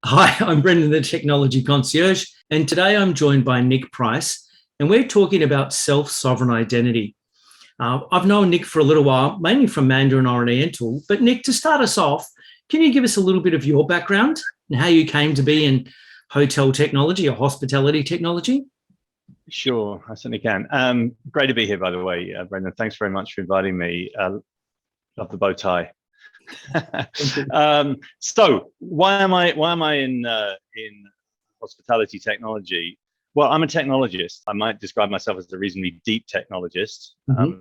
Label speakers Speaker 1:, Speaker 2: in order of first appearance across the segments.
Speaker 1: Hi, I'm Brendon, the Technology Concierge, and today I'm joined by Nick Price, and we're talking about self-sovereign identity. I've known Nick for a little while, mainly from Mandarin Oriental, but Nick, to start us off, can you give us a little bit of your background and how you came to be in hotel technology or hospitality technology?
Speaker 2: Sure, I certainly can. Great to be here, by the way, Brendan. Thanks very much for inviting me. Love the bow tie. So why am I in hospitality technology? Well, I'm a technologist. I might describe myself as a reasonably deep technologist.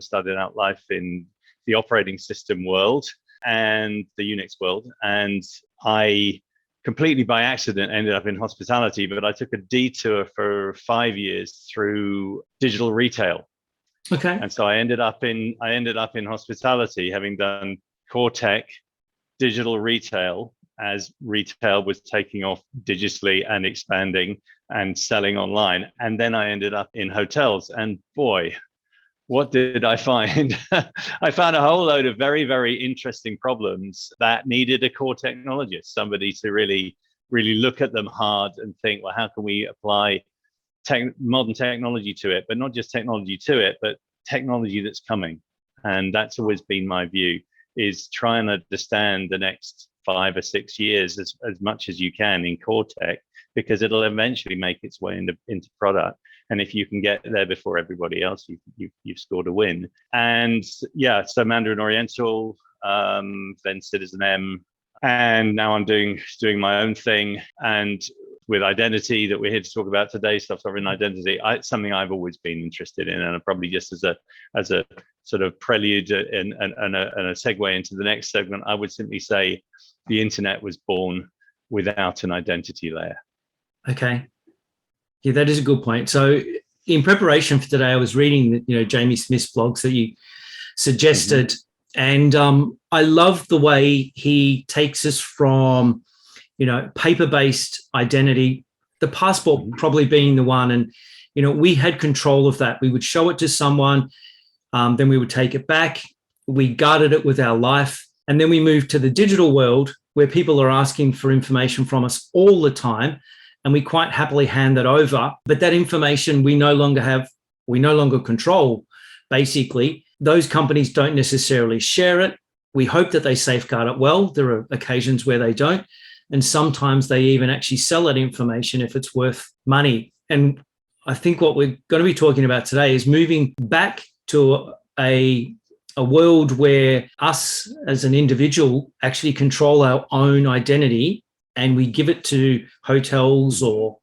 Speaker 2: Started out life in the operating system world and the Unix world, and I completely by accident ended up in hospitality. But I took a detour for 5 years through digital retail,
Speaker 1: Okay.
Speaker 2: and so I ended up in hospitality, having done core tech, digital retail, as retail was taking off digitally and expanding and selling online. And then I ended up in hotels. And boy, what did I find? I found a whole load of very, very interesting problems that needed a core technologist, somebody to really, really look at them hard and think, well, how can we apply modern technology to it, but not just technology to it, but technology that's coming. And that's always been my view, is try and understand the next 5 or 6 years as much as you can in core tech, because it'll eventually make its way into product. And if you can get there before everybody else, you've scored a win. And yeah, so Mandarin Oriental, then Citizen M, and now I'm doing my own thing. And with identity that we're here to talk about today, self-sovereign identity, something I've always been interested in, and probably just as a sort of prelude and a segue into the next segment, I would simply say the internet was born without an identity layer.
Speaker 1: Okay. Yeah, that is a good point. So in preparation for today, I was reading, Jamie Smith's blogs that you suggested, and I love the way he takes us from, paper-based identity, the passport probably being the one. And, we had control of that. We would show it to someone, then we would take it back. We guarded it with our life. And then we moved to the digital world where people are asking for information from us all the time. And we quite happily hand that over. But that information we no longer control, basically. Those companies don't necessarily share it. We hope that they safeguard it well. There are occasions where they don't. And sometimes they even actually sell that information if it's worth money. And I think what we're going to be talking about today is moving back to a world where us as an individual actually control our own identity, and we give it to hotels or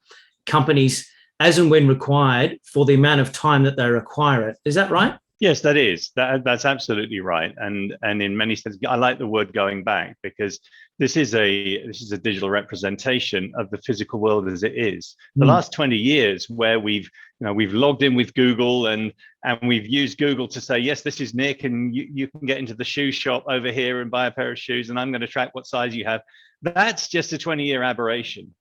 Speaker 1: companies as and when required for the amount of time that they require it. Is that right?
Speaker 2: Yes, that's absolutely right. And in many senses, I like the word going back, because this is a digital representation of the physical world as it is. The last 20 years, where we've logged in with Google and we've used Google to say, yes, this is Nick, and you can get into the shoe shop over here and buy a pair of shoes, and I'm going to track what size you have. That's just a 20-year aberration,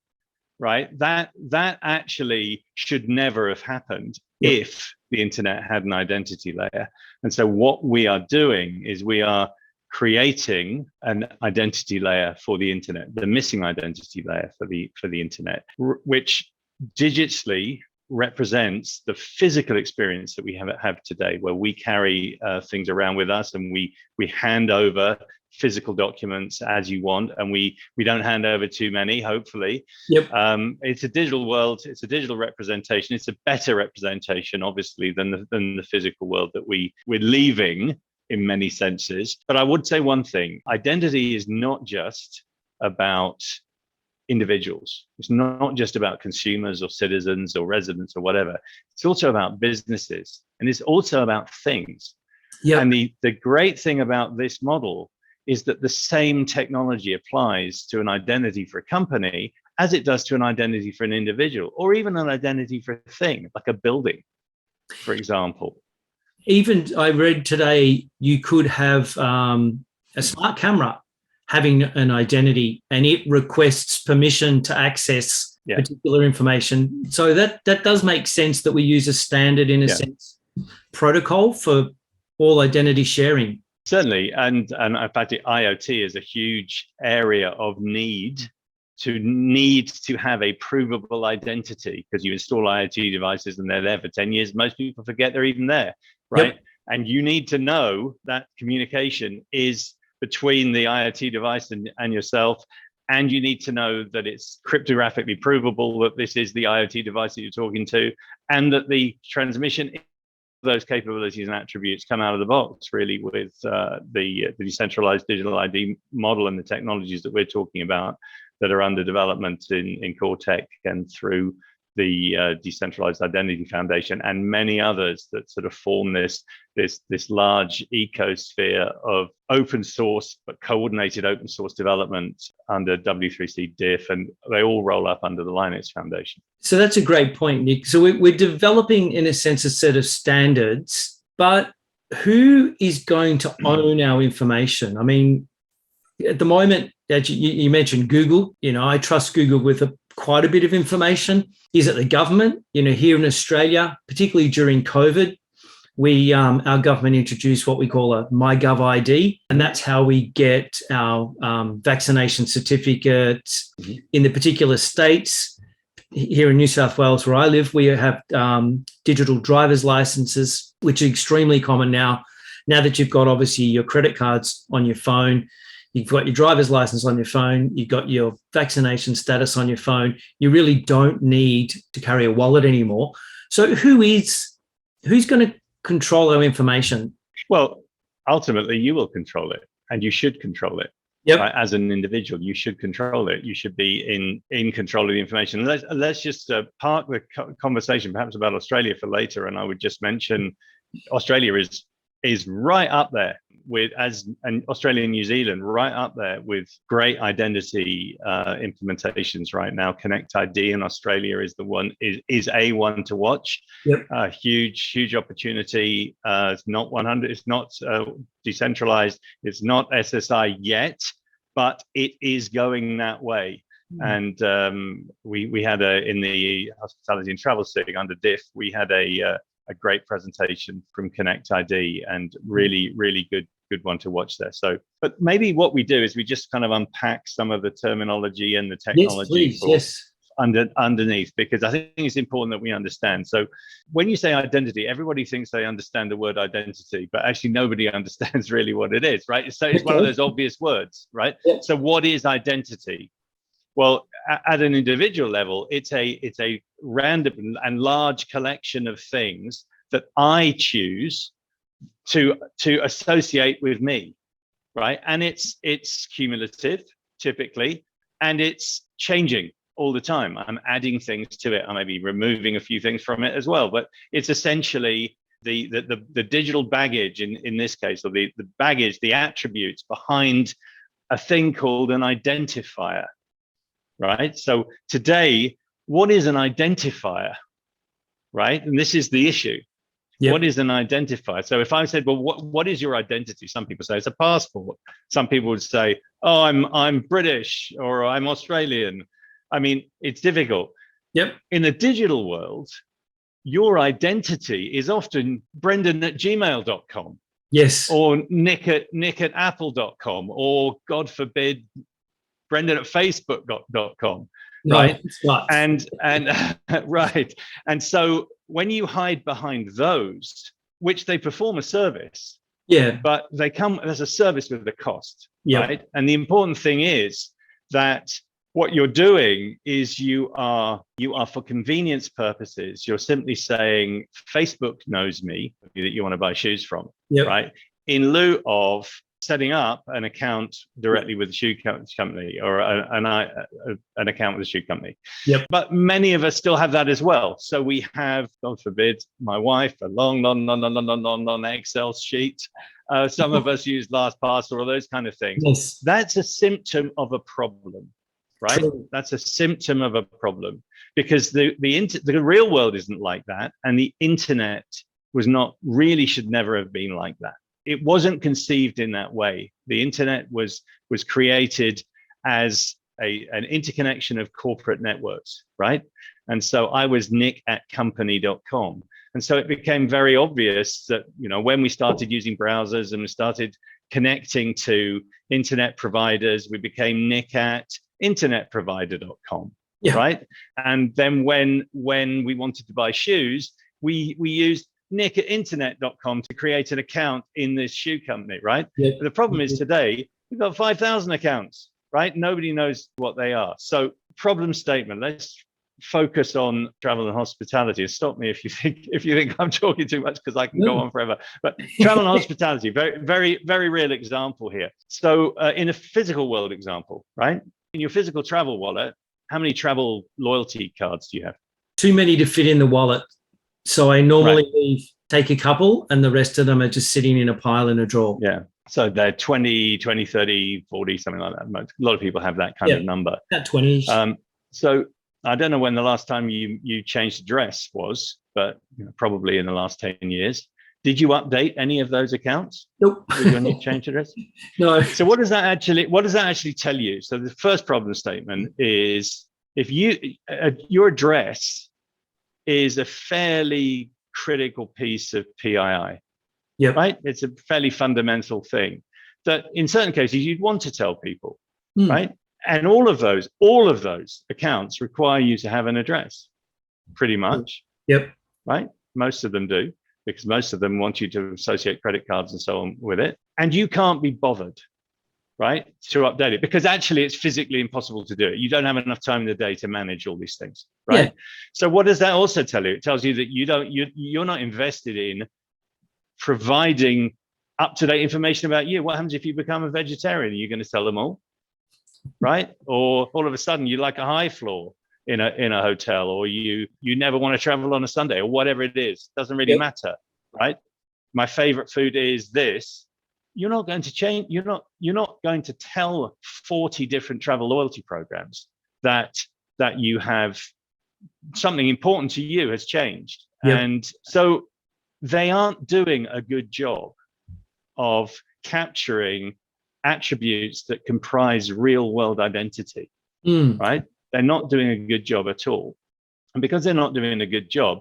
Speaker 2: right? That actually should never have happened if the internet had an identity layer. And so what we are doing is we are creating an identity layer for the internet, the missing identity layer for the internet, which digitally represents the physical experience that we have today, where we carry things around with us, and we hand over physical documents as you want, and we don't hand over too many, hopefully. It's a digital world, it's a digital representation, it's a better representation, obviously, than the physical world that we're leaving in many senses. But I would say one thing: identity is not just about individuals. It's not just about consumers or citizens or residents or whatever. It's also about businesses, and it's also about things. And the great thing about this model is that the same technology applies to an identity for a company as it does to an identity for an individual, or even an identity for a thing, like a building, for example.
Speaker 1: Even I read today, you could have a smart camera having an identity, and it requests permission to access particular information. So that does make sense that we use a standard, in a sense, protocol for all identity sharing.
Speaker 2: Certainly, and in fact, IoT is a huge area of need to need to have a provable identity, because you install IoT devices and they're there for 10 years. Most people forget they're even there, right? Yep. And you need to know that communication is between the IoT device and yourself. And you need to know that it's cryptographically provable that this is the IoT device that you're talking to, and that the transmission of those capabilities and attributes come out of the box, really, with the decentralized digital ID model and the technologies that we're talking about that are under development in Cortec and through the Decentralized Identity Foundation and many others that sort of form this large ecosphere of open source, but coordinated open source development under W3C diff, and they all roll up under the Linux Foundation.
Speaker 1: So that's a great point, Nick. So we're developing, in a sense, a set of standards, but who is going to own our information? I mean, at the moment, as you mentioned Google, I trust Google with quite a bit of information. Is it the government? Here in Australia, particularly during COVID, our government introduced what we call a MyGov ID, and that's how we get our vaccination certificates in the particular states. Here in New South Wales, where I live, we have digital driver's licenses, which are extremely common now. Now that you've got obviously your credit cards on your phone, you've got your driver's license on your phone, you've got your vaccination status on your phone, you really don't need to carry a wallet anymore. So who's going to control our information?
Speaker 2: Well, ultimately, you will control it, and you should control it.
Speaker 1: Yep.
Speaker 2: Right? As an individual, you should control it. You should be in control of the information. Let's just park the conversation perhaps about Australia for later, and I would just mention Australia is right up there with, and Australia and New Zealand right up there with great identity implementations right now. Connect ID in Australia is a one to watch.
Speaker 1: Yep.
Speaker 2: Huge opportunity. It's not 100. It's not decentralized. It's not SSI yet, but it is going that way. And we had in the hospitality and travel sitting under diff, we had a great presentation from Connect ID, and really good one to watch there. So, but maybe what we do is we just kind of unpack some of the terminology and the technology underneath, because I think it's important that we understand. So when you say identity, everybody thinks they understand the word identity, but actually nobody understands really what it is, right? So it's one of those obvious words, right?
Speaker 1: Yeah.
Speaker 2: So what is identity? Well, at an individual level, it's a random and large collection of things that I choose to associate with me, right? And it's cumulative typically, and it's changing all the time. I'm adding things to it. I may be removing a few things from it as well, but it's essentially the digital baggage in this case, or the baggage, the attributes behind a thing called an identifier. Right. So today, what is an identifier? Right. And this is the issue. Yep. What is an identifier? So if I said, well, what is your identity? Some people say it's a passport. Some people would say, oh, I'm British, or I'm Australian. I mean, it's difficult.
Speaker 1: Yep.
Speaker 2: In the digital world, your identity is often Brendon@gmail.com.
Speaker 1: Yes.
Speaker 2: Or Nick@apple.com, or God forbid, Brendon@facebook.com, right? And right. And so when you hide behind those, which they perform a service, but they come as a service with a cost, right? And the important thing is that what you're doing is you are for convenience purposes, you're simply saying Facebook knows me, that you want to buy shoes from, right? In lieu of setting up an account directly with the shoe company, or an account with the shoe company.
Speaker 1: Yep.
Speaker 2: But many of us still have that as well. So we have, God forbid, my wife, a long Excel sheet. Some of us use LastPass or all those kind of things.
Speaker 1: Yes.
Speaker 2: That's a symptom of a problem, right?
Speaker 1: True.
Speaker 2: That's a symptom of a problem, because the real world isn't like that, and the internet should never have been like that. It wasn't conceived in that way. The internet was created as an interconnection of corporate networks, right? And so I was nick@company.com. And so it became very obvious that, when we started using browsers and we started connecting to internet providers, we became nick@ internetprovider.com,
Speaker 1: Yeah.
Speaker 2: right? And then when we wanted to buy shoes, we used Nick at internet.com to create an account in this shoe company, right?
Speaker 1: Yeah.
Speaker 2: But the problem is today, we've got 5,000 accounts, right? Nobody knows what they are. So problem statement, let's focus on travel and hospitality. Stop me if you think I'm talking too much, because I can go on forever. But travel and hospitality, very, very, very real example here. So in a physical world example, right? In your physical travel wallet, how many travel loyalty cards do you have?
Speaker 1: Too many to fit in the wallet. So I normally take a couple, and the rest of them are just sitting in a pile in a drawer.
Speaker 2: Yeah. So they're 20, 30, 40, something like that. A lot of people have that kind of number.
Speaker 1: About 20.
Speaker 2: So I don't know when the last time you changed address was, but probably in the last 10 years. Did you update any of those accounts?
Speaker 1: Nope.
Speaker 2: With your new change address?
Speaker 1: No.
Speaker 2: So what does that actually tell you? So the first problem statement is, if your address is a fairly critical piece of PII.
Speaker 1: Yeah.
Speaker 2: Right? It's a fairly fundamental thing that in certain cases you'd want to tell people, right? And all of those accounts require you to have an address, pretty much.
Speaker 1: Yep.
Speaker 2: Right? Most of them do, because most of them want you to associate credit cards and so on with it. And you can't be bothered, right, to update it, because actually it's physically impossible to do it. You don't have enough time in the day to manage all these things, right? Yeah. So what does that also tell you? It tells you that you're not invested in providing up-to-date information about you. What happens if you become a vegetarian? Are you going to tell them all, right? Or all of a sudden you like a high floor in a hotel, or you never want to travel on a Sunday, or whatever it is. Doesn't really matter, right? My favorite food is this. You're not going to change. You're not going to tell 40 different travel loyalty programs that you have something important to you has changed. Yep. And so they aren't doing a good job of capturing attributes that comprise real world identity, right? They're not doing a good job at all. And because they're not doing a good job,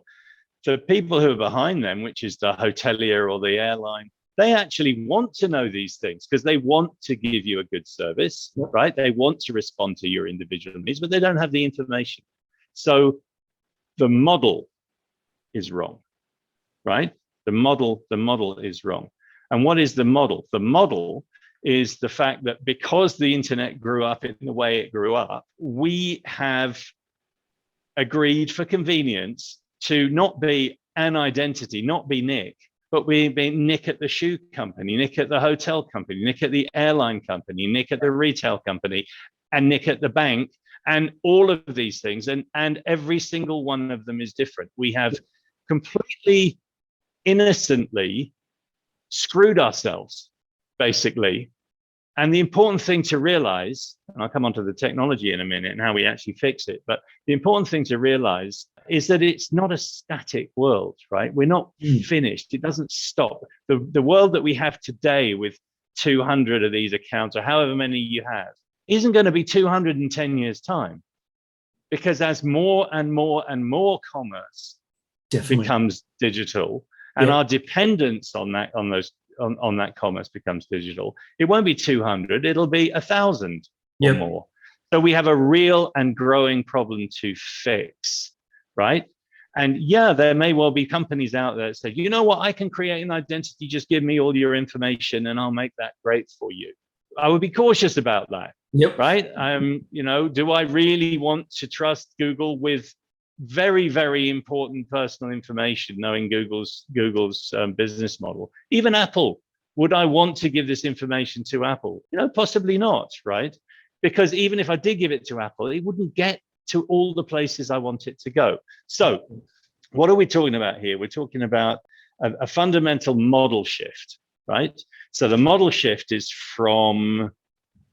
Speaker 2: the people who are behind them, which is the hotelier or the airline, they actually want to know these things because they want to give you a good service, right? They want to respond to your individual needs, but they don't have the information. So the model is wrong, right? The model is wrong. And what is the model? The model is the fact that because the internet grew up in the way it grew up, we have agreed for convenience to not be an identity, not be Nick, but we be Nick at the shoe company, Nick at the hotel company, Nick at the airline company, Nick at the retail company, and Nick at the bank, and all of these things. And every single one of them is different. We have completely innocently screwed ourselves, basically. And the important thing to realize, and I'll come on to the technology in a minute and how we actually fix it, but the important thing to realize is that it's not a static world, right? We're not finished. It doesn't stop. The world that we have today with 200 of these accounts, or however many you have, isn't going to be 200 in 10 years' time. Because as more and more and more commerce becomes digital, and our dependence on that commerce becomes digital, it won't be 200, it'll be 1,000 or more. So we have a real and growing problem to fix, right? And yeah, there may well be companies out there that say, you know what, I can create an identity, just give me all your information and I'll make that great for you. I would be cautious about that, right? Do I really want to trust Google with very, very important personal information, knowing Google's business model? Even Apple, would I want to give this information to Apple? Possibly not, right? Because even if I did give it to Apple, it wouldn't get to all the places I want it to go. So what are we talking about here? We're talking about a fundamental model shift, right? So the model shift is from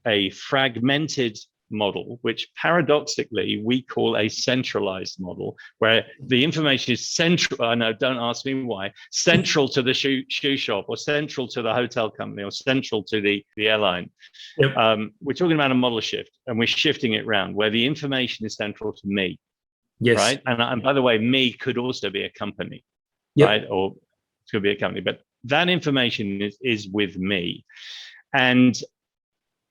Speaker 2: a fragmented model, which paradoxically we call a centralized model, where the information is central. I know, don't ask me why. Central to the shoe shop, or central to the hotel company, or central to the airline. We're talking about a model shift, and we're shifting it around where the information is central to me. Yes. Right. And by the way, me could also be a company, right? Or it could be a company, but that information is with me. And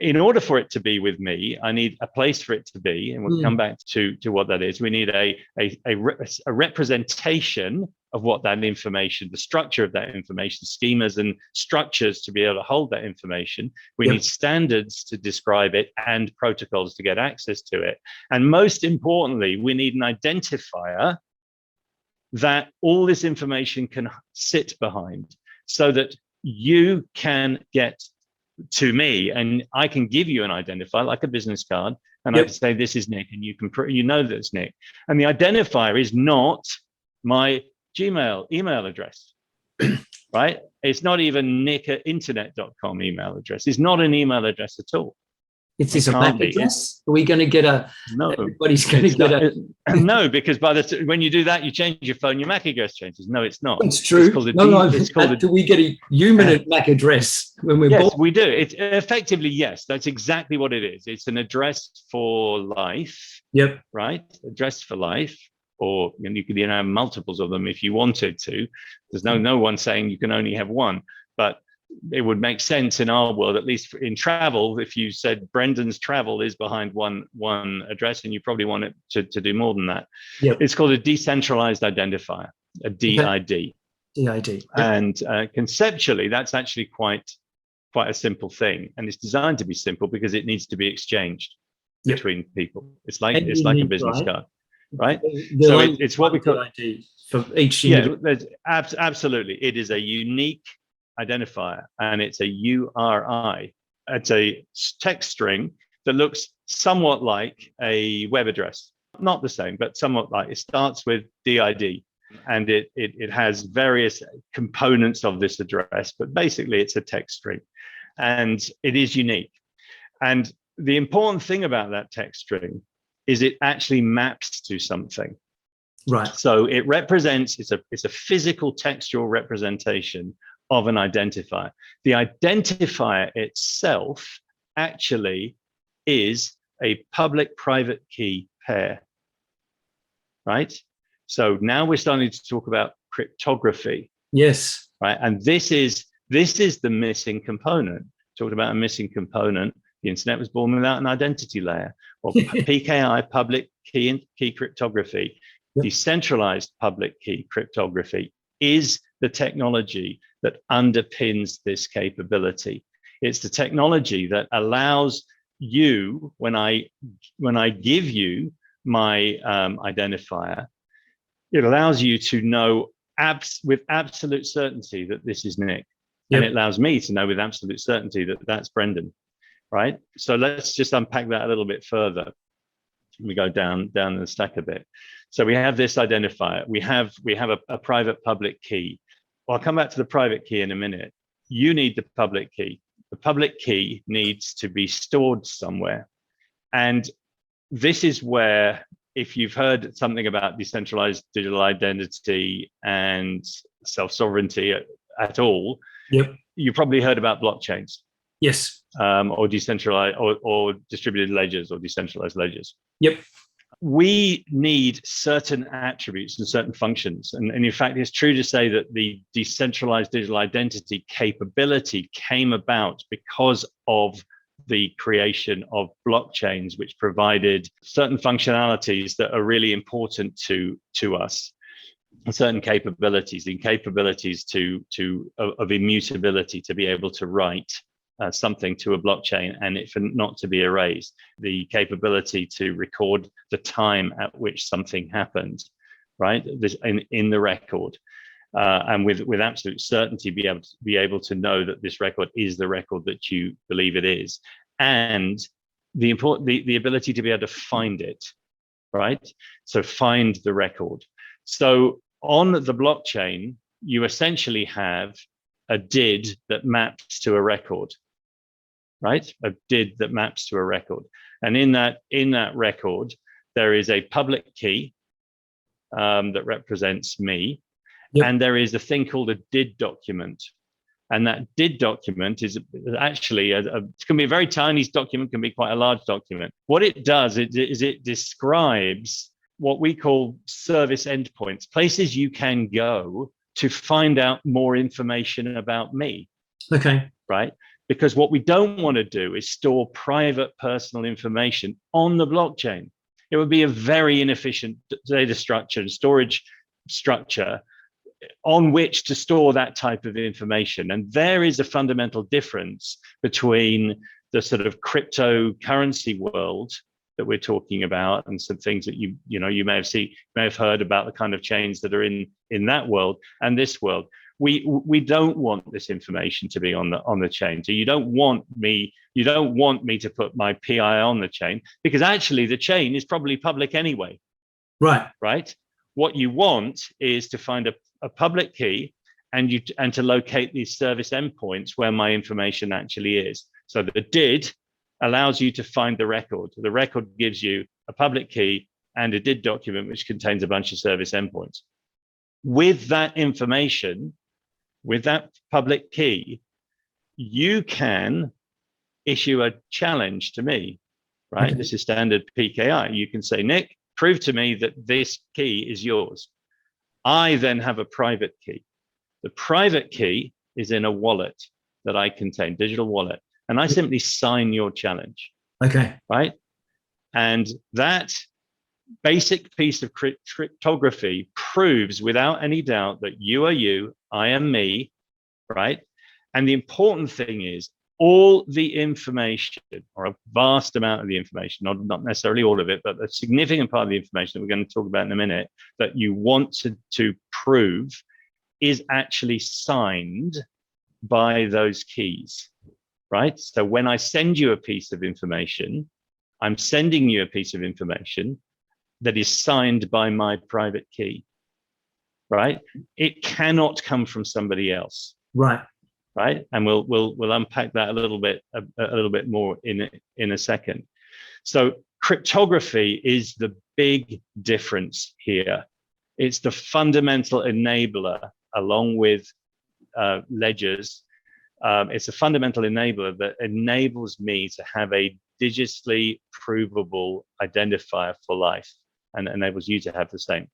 Speaker 2: in order for it to be with me, I need a place for it to be, and we'll come back to what that is. We need a representation of what that information, the structure of that information, schemas and structures to be able to hold that information. We need standards to describe it and protocols to get access to it. And most importantly, we need an identifier that all this information can sit behind, so that you can get to me and I can give you an identifier like a business card, and I can say, this is Nick, and you can that it's Nick. And the identifier is not my Gmail email address, right? It's not even nick@internet.com email address. It's not an email address at all.
Speaker 1: It's this a MAC address? Are we going to get
Speaker 2: no?
Speaker 1: Everybody's going to get a
Speaker 2: no, because when you do that, you change your phone, your MAC address changes. No, it's not.
Speaker 1: It's true. Do we get a human MAC address when we're born?
Speaker 2: Yes, we do. It's effectively, yes. That's exactly what it is. It's an address for life.
Speaker 1: Yep.
Speaker 2: Right. Address for life, or you could have multiples of them if you wanted to. There's no one saying you can only have one, but it would make sense in our world, at least in travel, if you said Brendon's travel is behind one address, and you probably want it to do more than that.
Speaker 1: Yep.
Speaker 2: It's called a decentralized identifier, a DID.
Speaker 1: DID. Yep.
Speaker 2: And conceptually, that's actually quite a simple thing, and it's designed to be simple because it needs to be exchanged between people. It's like a business card, right? So it's what we call
Speaker 1: DID for each.
Speaker 2: Absolutely, it is a unique identifier, and it's a URI. It's a text string that looks somewhat like a web address, not the same, but somewhat like. It starts with DID, and it has various components of this address, but basically it's a text string, and it is unique. And the important thing about that text string is it actually maps to something.
Speaker 1: Right.
Speaker 2: So it represents, it's a physical textual representation of an identifier. The identifier itself actually is a public-private key pair, right? So now we're starting to talk about cryptography.
Speaker 1: Yes.
Speaker 2: Right, and this is the missing component. Talked about a missing component. The internet was born without an identity layer, or PKI, public key cryptography. Decentralized public key cryptography is the technology that underpins this capability. It's the technology that allows you, when I give you my identifier, it allows you to know with absolute certainty that this is Nick. And it allows me to know with absolute certainty that that's Brendon, right? So let's just unpack that a little bit further. We go down the stack a bit. So we have this identifier. We have a private public key. Well, I'll come back to the private key in a minute. You need the public key. The public key needs to be stored somewhere. And this is where, if you've heard something about decentralized digital identity and self-sovereignty at all, you probably heard about blockchains.
Speaker 1: Yes.
Speaker 2: Or decentralized or distributed ledgers or decentralized ledgers.
Speaker 1: Yep.
Speaker 2: We need certain attributes and certain functions. And in fact, it's true to say that the decentralized digital identity capability came about because of the creation of blockchains, which provided certain functionalities that are really important to us, certain capabilities of immutability, to be able to write something to a blockchain and it for not to be erased, the capability to record the time at which something happened, right? This in the record, and with absolute certainty be able to know that this record is the record that you believe it is, and the ability to be able to find it, right? So find the record. So on the blockchain, you essentially have a DID that maps to a record, right? A DID that maps to a record. And in that record, there is a public key that represents me. And there is a thing called a DID document. And that DID document is actually, it can be a very tiny document, can be quite a large document. What it does is it describes what we call service endpoints, places you can go to find out more information about me.
Speaker 1: Okay.
Speaker 2: Right. Because what we don't want to do is store private personal information on the blockchain. It would be a very inefficient data structure and storage structure on which to store that type of information. And there is a fundamental difference between the sort of cryptocurrency world that we're talking about, and some things that you may have heard about, the kind of chains that are in that world and this world. We don't want this information to be on the chain. So you don't want me to put my PI on the chain, because actually the chain is probably public anyway. Right. What you want is to find a public key and to locate these service endpoints where my information actually is. So the DID allows you to find the record. The record gives you a public key and a DID document which contains a bunch of service endpoints. With that information, with that public key, you can issue a challenge to me, right? Okay. This is standard PKI. You can say, Nick, prove to me that this key is yours. I then have a private key. The private key is in a wallet that I contain, digital wallet, and I simply sign your challenge.
Speaker 1: Okay.
Speaker 2: Right? And that basic piece of cryptography proves without any doubt that you are you, I am me, right? And the important thing is all the information, or a vast amount of the information, not necessarily all of it, but a significant part of the information that we're going to talk about in a minute, that you want to prove is actually signed by those keys, right? So when I send you a piece of information, I'm sending you a piece of information that is signed by my private key, right? It cannot come from somebody else. Right, and we'll unpack that a little bit more in a second. So cryptography is the big difference here. It's the fundamental enabler, along with ledgers. It's a fundamental enabler that enables me to have a digitally provable identifier for life, and enables you to have the same.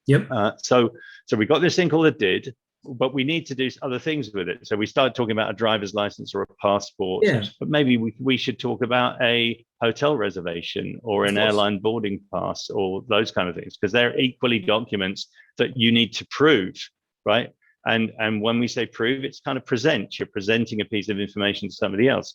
Speaker 1: Yep.
Speaker 2: So we got this thing called a DID, but we need to do other things with it. So we started talking about a driver's license or a passport, but maybe we should talk about a hotel reservation or an airline boarding pass or those kind of things, because they're equally documents that you need to prove, right? And when we say prove, it's kind of present. You're presenting a piece of information to somebody else.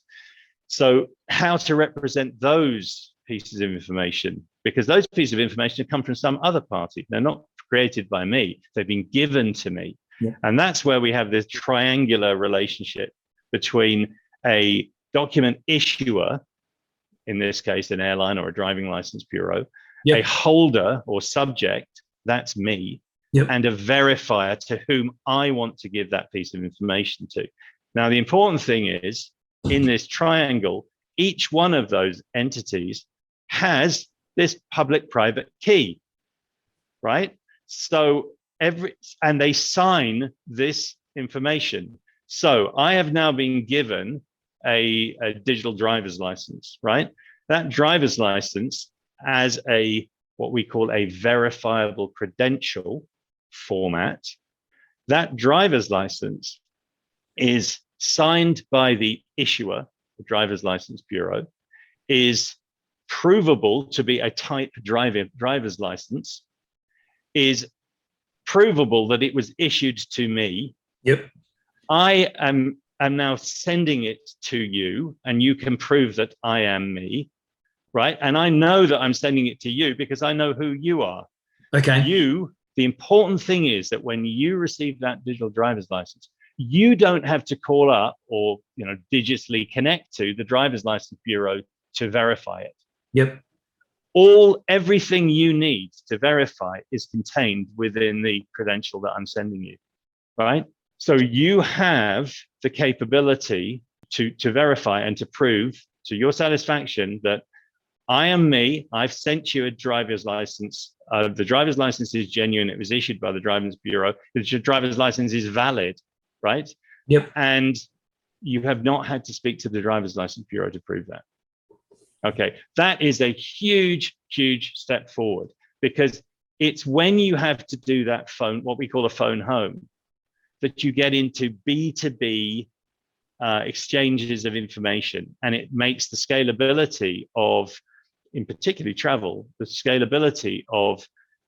Speaker 2: So how to represent those pieces of information, because those pieces of information have come from some other party. They're not created by me. They've been given to me. Yeah. And that's where we have this triangular relationship between a document issuer, in this case, an airline or a driving license bureau, a holder or subject, that's me, and a verifier to whom I want to give that piece of information to. Now, the important thing is, in this triangle, each one of those entities has this public-private key, right? So and they sign this information. So I have now been given a digital driver's license, right? That driver's license as what we call a verifiable credential format. That driver's license is signed by the issuer, the driver's license bureau, is provable to be a type driver's license, is provable that it was issued to me. I am now sending it to you, and you can prove that I am me, right? And I know that I'm sending it to you because I know who you are.
Speaker 1: Okay.
Speaker 2: The important thing is that when you receive that digital driver's license, you don't have to call up or digitally connect to the driver's license bureau to verify it. Everything you need to verify is contained within the credential that I'm sending you, right? So you have the capability to verify and to prove to your satisfaction that I am me. I've sent you a driver's license. The driver's license is genuine. It was issued by the driver's bureau. The driver's license is valid, right? And you have not had to speak to the driver's license bureau to prove that. Okay, that is a huge, huge step forward, because it's when you have to do that phone, what we call a phone home, that you get into B2B exchanges of information, and it makes the scalability of, in particularly travel, the scalability of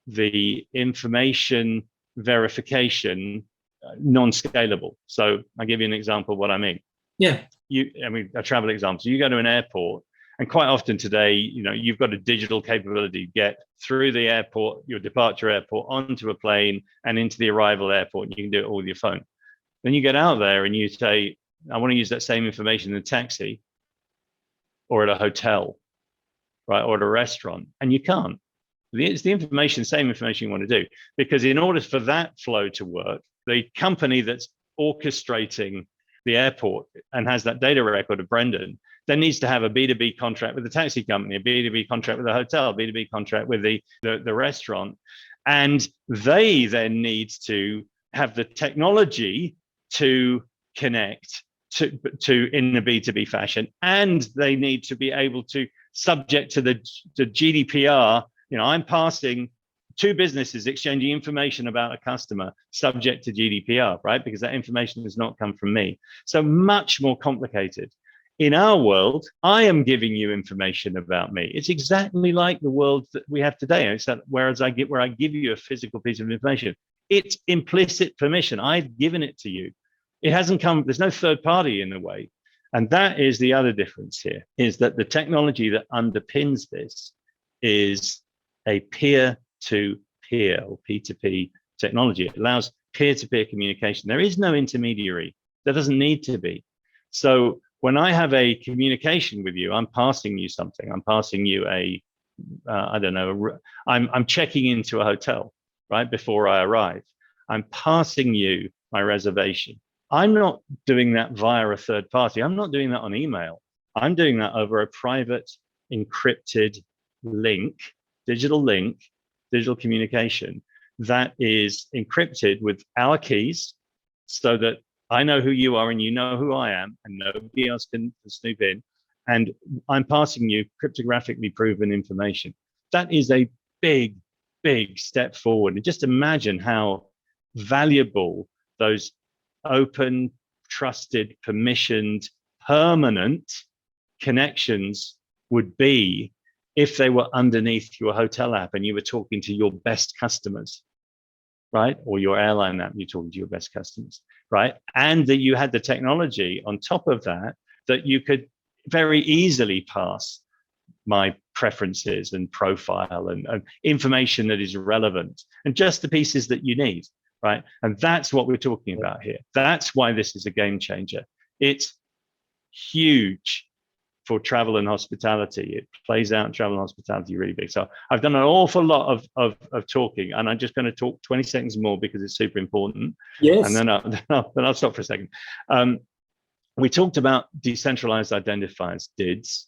Speaker 2: the information verification non-scalable. So I'll give you an example of what I mean.
Speaker 1: Yeah.
Speaker 2: A travel example. So you go to an airport, and quite often today, you've got a digital capability to get through the airport, your departure airport, onto a plane and into the arrival airport, and you can do it all with your phone. Then you get out there and you say, I want to use that same information in a taxi or at a hotel, right, or at a restaurant, and you can't. It's the information, same information you want to do, because in order for that flow to work, the company that's orchestrating the airport and has that data record of Brendon then needs to have a B2B contract with the taxi company, a B2B contract with the hotel, a B2B contract with the restaurant. And they then need to have the technology to connect to in a B2B fashion. And they need to be able to, subject to the GDPR, I'm passing two businesses exchanging information about a customer subject to GDPR, right? Because that information does not come from me. So much more complicated. In our world, I am giving you information about me. It's exactly like the world that we have today. It's that where I give you a physical piece of information, it's implicit permission. I've given it to you. It hasn't come, there's no third party in the way. And that is the other difference here, is that the technology that underpins this is a peer-to-peer or P2P technology. It allows peer-to-peer communication. There is no intermediary. There doesn't need to be. So when I have a communication with you, I'm passing you something. I'm passing you I'm checking into a hotel, right, before I arrive. I'm passing you my reservation. I'm not doing that via a third party. I'm not doing that on email. I'm doing that over a private encrypted link, digital communication that is encrypted with our keys so that I know who you are and you know who I am, and nobody else can snoop in. And I'm passing you cryptographically proven information. That is a big, big step forward. And just imagine how valuable those open, trusted, permissioned, permanent connections would be if they were underneath your hotel app and you were talking to your best customers, right? Or your airline app, you're talking to your best customers, right? And that you had the technology on top of that, that you could very easily pass my preferences and profile and information that is relevant and just the pieces that you need, right? And that's what we're talking about here. That's why this is a game changer. It's huge for travel and hospitality. It plays out in travel and hospitality really big. So I've done an awful lot of talking, and I'm just going to talk 20 seconds more because it's super important.
Speaker 1: Yes.
Speaker 2: And then I'll stop for a second. We talked about decentralized identifiers, DIDs,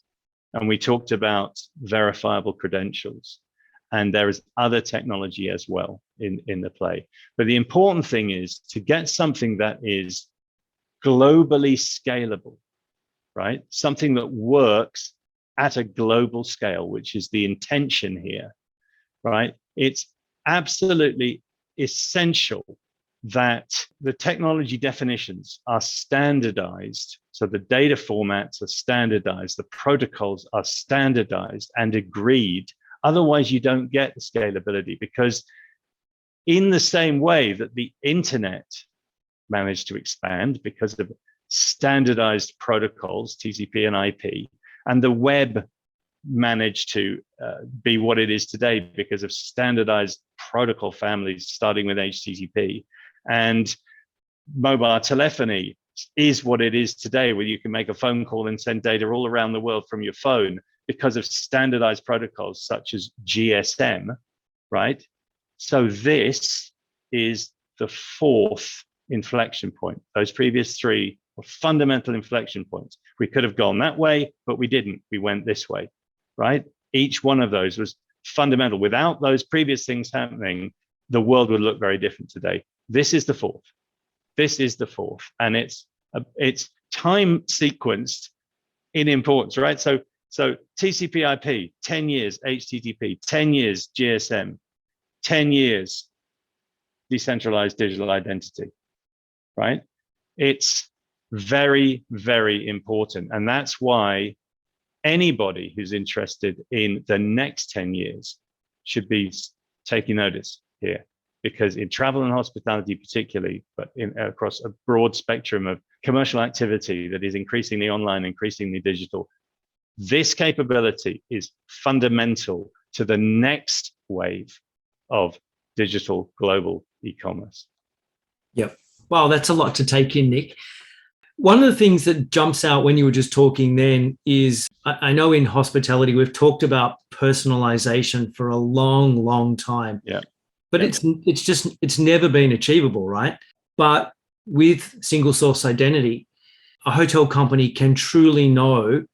Speaker 2: and we talked about verifiable credentials. And there is other technology as well in the play. But the important thing is to get something that is globally scalable, right? Something that works at a global scale, which is the intention here, right? It's absolutely essential that the technology definitions are standardized. So the data formats are standardized, the protocols are standardized and agreed. Otherwise, you don't get the scalability, because in the same way that the internet managed to expand because of standardized protocols, TCP and IP, and the web managed to be what it is today because of standardized protocol families, starting with HTTP, and mobile telephony is what it is today, where you can make a phone call and send data all around the world from your phone because of standardized protocols such as GSM, right? So this is the fourth inflection point. Those previous three were fundamental inflection points. We could have gone that way, but we didn't. We went this way, right? Each one of those was fundamental. Without those previous things happening, the world would look very different today. This is the fourth. This is the fourth. And it's time sequenced in importance, right? So TCP IP, 10 years, HTTP, 10 years, GSM, 10 years, decentralized digital identity, right? It's Very, very important. And that's why anybody who's interested in the next 10 years should be taking notice here, because in travel and hospitality particularly, but across a broad spectrum of commercial activity that is increasingly online, increasingly digital, this capability is fundamental to the next wave of digital global e-commerce.
Speaker 1: Yep. Wow, that's a lot to take in, Nick. One of the things that jumps out when you were just talking then is, I know in hospitality, we've talked about personalization for a long, long time.
Speaker 2: Yeah.
Speaker 1: But it's never been achievable, right? But with single source identity, a hotel company can truly know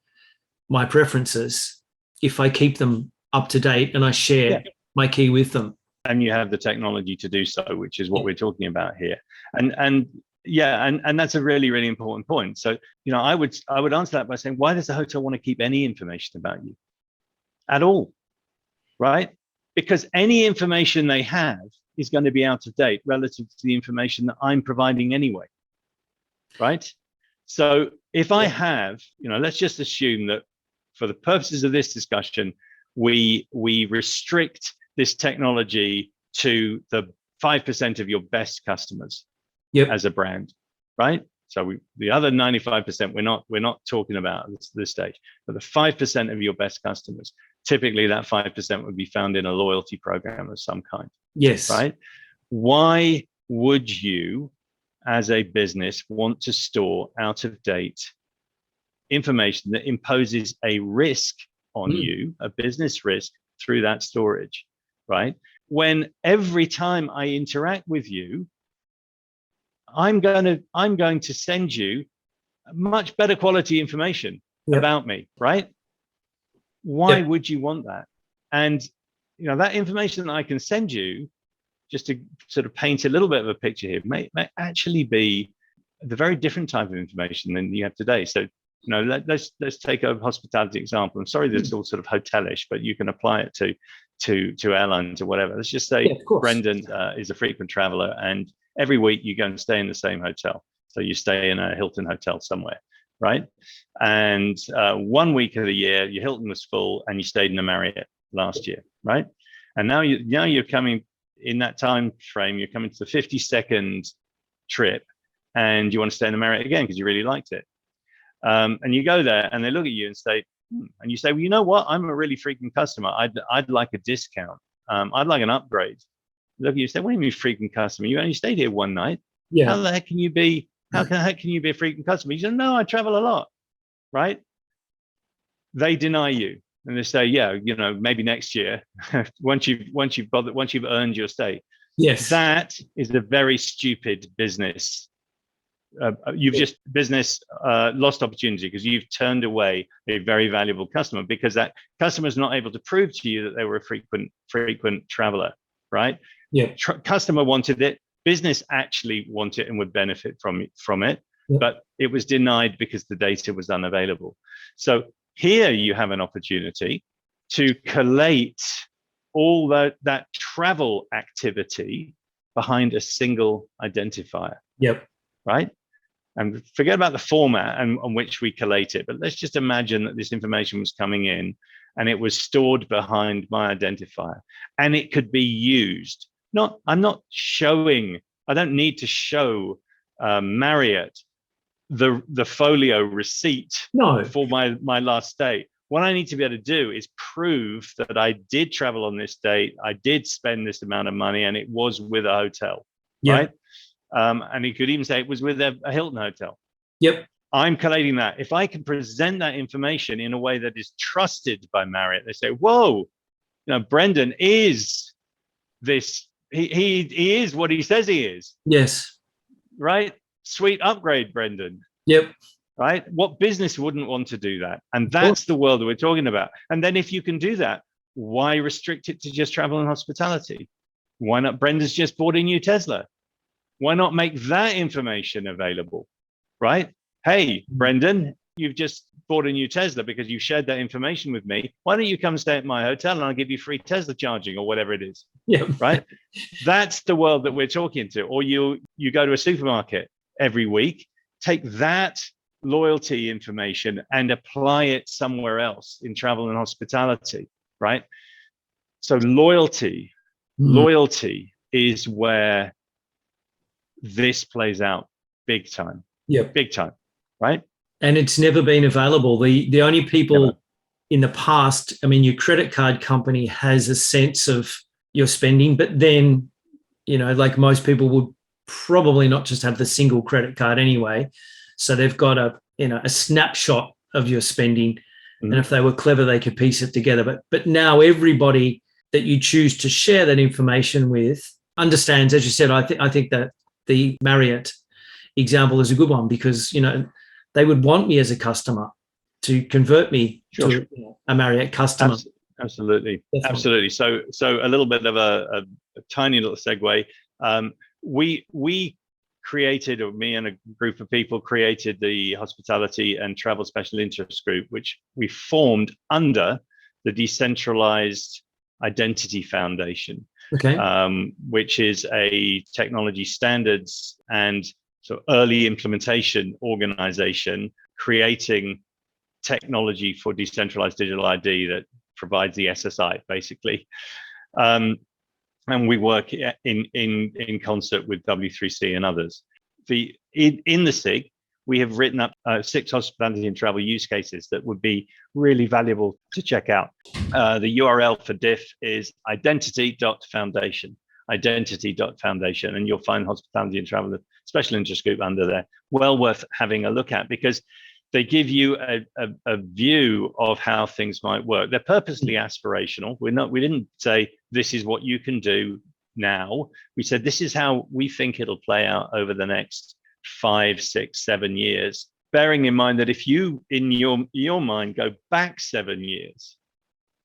Speaker 1: my preferences if I keep them up to date and I share my key with them.
Speaker 2: And you have the technology to do so, which is what we're talking about here. And that's a really, really important point. So, I would answer that by saying, why does the hotel want to keep any information about you at all? Right? Because any information they have is going to be out of date relative to the information that I'm providing anyway. Right? So if I have, let's just assume that for the purposes of this discussion, we restrict this technology to the 5% of your best customers as a brand, right? So the other 95% we're not talking about at this stage, but the 5% of your best customers, typically that 5% would be found in a loyalty program of some kind.
Speaker 1: Yes.
Speaker 2: Right? Why would you, as a business, want to store out of date information that imposes a risk on you, a business risk through that storage, right? When every time I interact with you, I'm going to send you much better quality information about me, right? Why would you want that? And that information that I can send you, just to sort of paint a little bit of a picture here, may actually be the very different type of information than you have today. So let's take a hospitality example. I'm sorry, this is all sort of hotelish, but you can apply it to airlines or whatever. Let's just say Brendon is a frequent traveler, and every week you go and stay in the same hotel. So you stay in a Hilton hotel somewhere, right? And 1 week of the year, your Hilton was full, and you stayed in a Marriott last year, right? And now you're coming in that time frame. You're coming to the 52nd trip, and you want to stay in the Marriott again because you really liked it. And you go there, and they look at you and say, and you say, well, you know what? I'm a really frequent customer. I'd like a discount. I'd like an upgrade. Look at you and say, what do you mean frequent customer? You only stayed here one night. Yeah. How the heck can you be? How the heck can you be a frequent customer? You say, no, I travel a lot, right? They deny you, and they say, yeah, maybe next year, once you've earned your stay. Yes, that is a very stupid business. You've just lost opportunity because you've turned away a very valuable customer, because that customer is not able to prove to you that they were a frequent traveler, right? Yeah, customer wanted it, business actually wanted it and would benefit from it, but it was denied because the data was unavailable. So here you have an opportunity to collate all that travel activity behind a single identifier. Yep. Right? And forget about the format on which we collate it, but let's just imagine that this information was coming in and it was stored behind my identifier, and it could be used. I don't need to show Marriott the folio receipt for my last stay. What I need to be able to do is prove that I did travel on this date, I did spend this amount of money, and it was with a hotel, right? And he could even say it was with a Hilton hotel. Yep. I'm collating that. If I can present that information in a way that is trusted by Marriott, they say, whoa, Brendon is this, he is what he says he is. Yes. Right? Sweet upgrade, Brendon. Yep. Right? What business wouldn't want to do that? And that's the world that we're talking about. And then if you can do that, why restrict it to just travel and hospitality? Why not? Brendon's just bought a new Tesla. Why not make that information available, right? Hey, Brendon, you've just bought a new Tesla because you shared that information with me. Why don't you come stay at my hotel and I'll give you free Tesla charging or whatever it is, right? That's the world that we're talking to. Or you go to a supermarket every week take that loyalty information and apply it somewhere else in travel and hospitality, right? So loyalty is where this plays out big time.
Speaker 1: Yep.
Speaker 2: Big time, right?
Speaker 1: And it's never been available. The only people in the past, I mean, your credit card company has a sense of your spending, but then, like most people would probably not just have the single credit card anyway. So they've got a snapshot of your spending. Mm-hmm. And if they were clever, they could piece it together. But now everybody that you choose to share that information with understands, as you said, I think that the Marriott example is a good one, because, they would want me as a customer to convert me to a Marriott customer.
Speaker 2: Absolutely. Definitely. Absolutely. So a little bit of a tiny little segue. We created, or me and a group of people created, the Hospitality and Travel Special Interest Group, which we formed under the Decentralized Identity Foundation, which is a technology standards and so early implementation organization creating technology for decentralized digital ID that provides the SSI, basically. And we work in concert with W3C and others. In the SIG, we have written up 6 hospitality and travel use cases that would be really valuable to check out. The URL for DIF is identity.foundation, and you'll find Hospitality and Travel Special Interest Group under there. Well worth having a look at, because they give you a view of how things might work. They're purposely aspirational. We didn't say this is what you can do now. We said this is how we think it'll play out over the next 5, 6, 7 years. Bearing in mind that if you, in your mind, go back 7 years,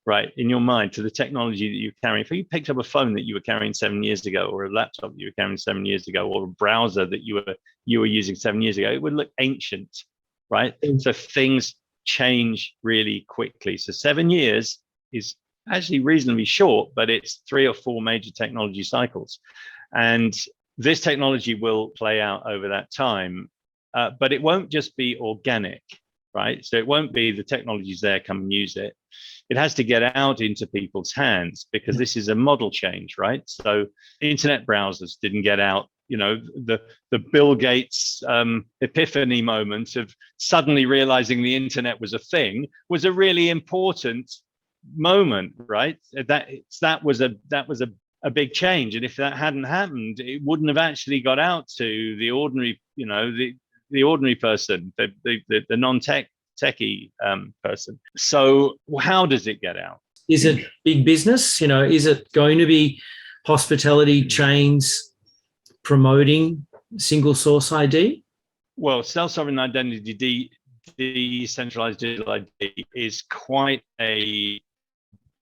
Speaker 2: right, in your mind, to the technology that you're carrying. If you picked up a phone that you were carrying 7 years ago, or a laptop that you were carrying 7 years ago, or a browser that you were using 7 years ago, it would look ancient, right? So things change really quickly. So 7 years is actually reasonably short, but it's 3 or 4 major technology cycles. And this technology will play out over that time, but it won't just be organic, right? So it won't be the technology's there, come and use it. It has to get out into people's hands, because this is a model change, right? So internet browsers didn't get out. The Bill Gates epiphany moment of suddenly realizing the internet was a thing was a really important moment, right? That was a big change, and if that hadn't happened, it wouldn't have actually got out to the ordinary, the ordinary person, the non-techie person. So how does it get out?
Speaker 1: Is it big business? Is it going to be hospitality chains promoting single source ID?
Speaker 2: Well, self-sovereign identity, decentralized digital ID is quite a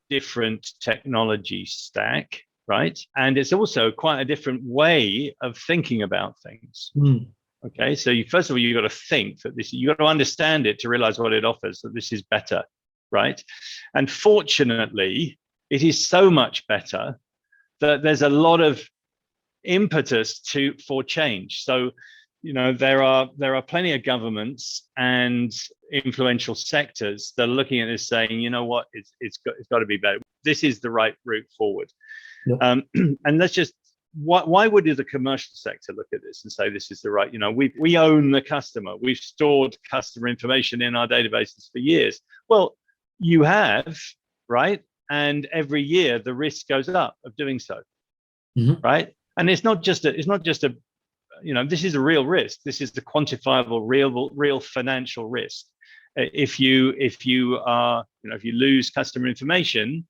Speaker 2: different technology stack, right? And it's also quite a different way of thinking about things. Okay, so first of all, you've got to think that you've got to understand it to realize what it offers, that this is better, right? And fortunately, it is so much better that there's a lot of impetus for change. So, there are plenty of governments and influential sectors that are looking at this saying, you know what, it's got to be better. This is the right route forward. Yep. And let's just, why would the commercial sector look at this and say this is the right, we own the customer, we've stored customer information in our databases for years. Well, you have, right? And every year the risk goes up of doing so, right? And it's not just a, this is a real risk. This is the quantifiable, real financial risk. If you lose customer information,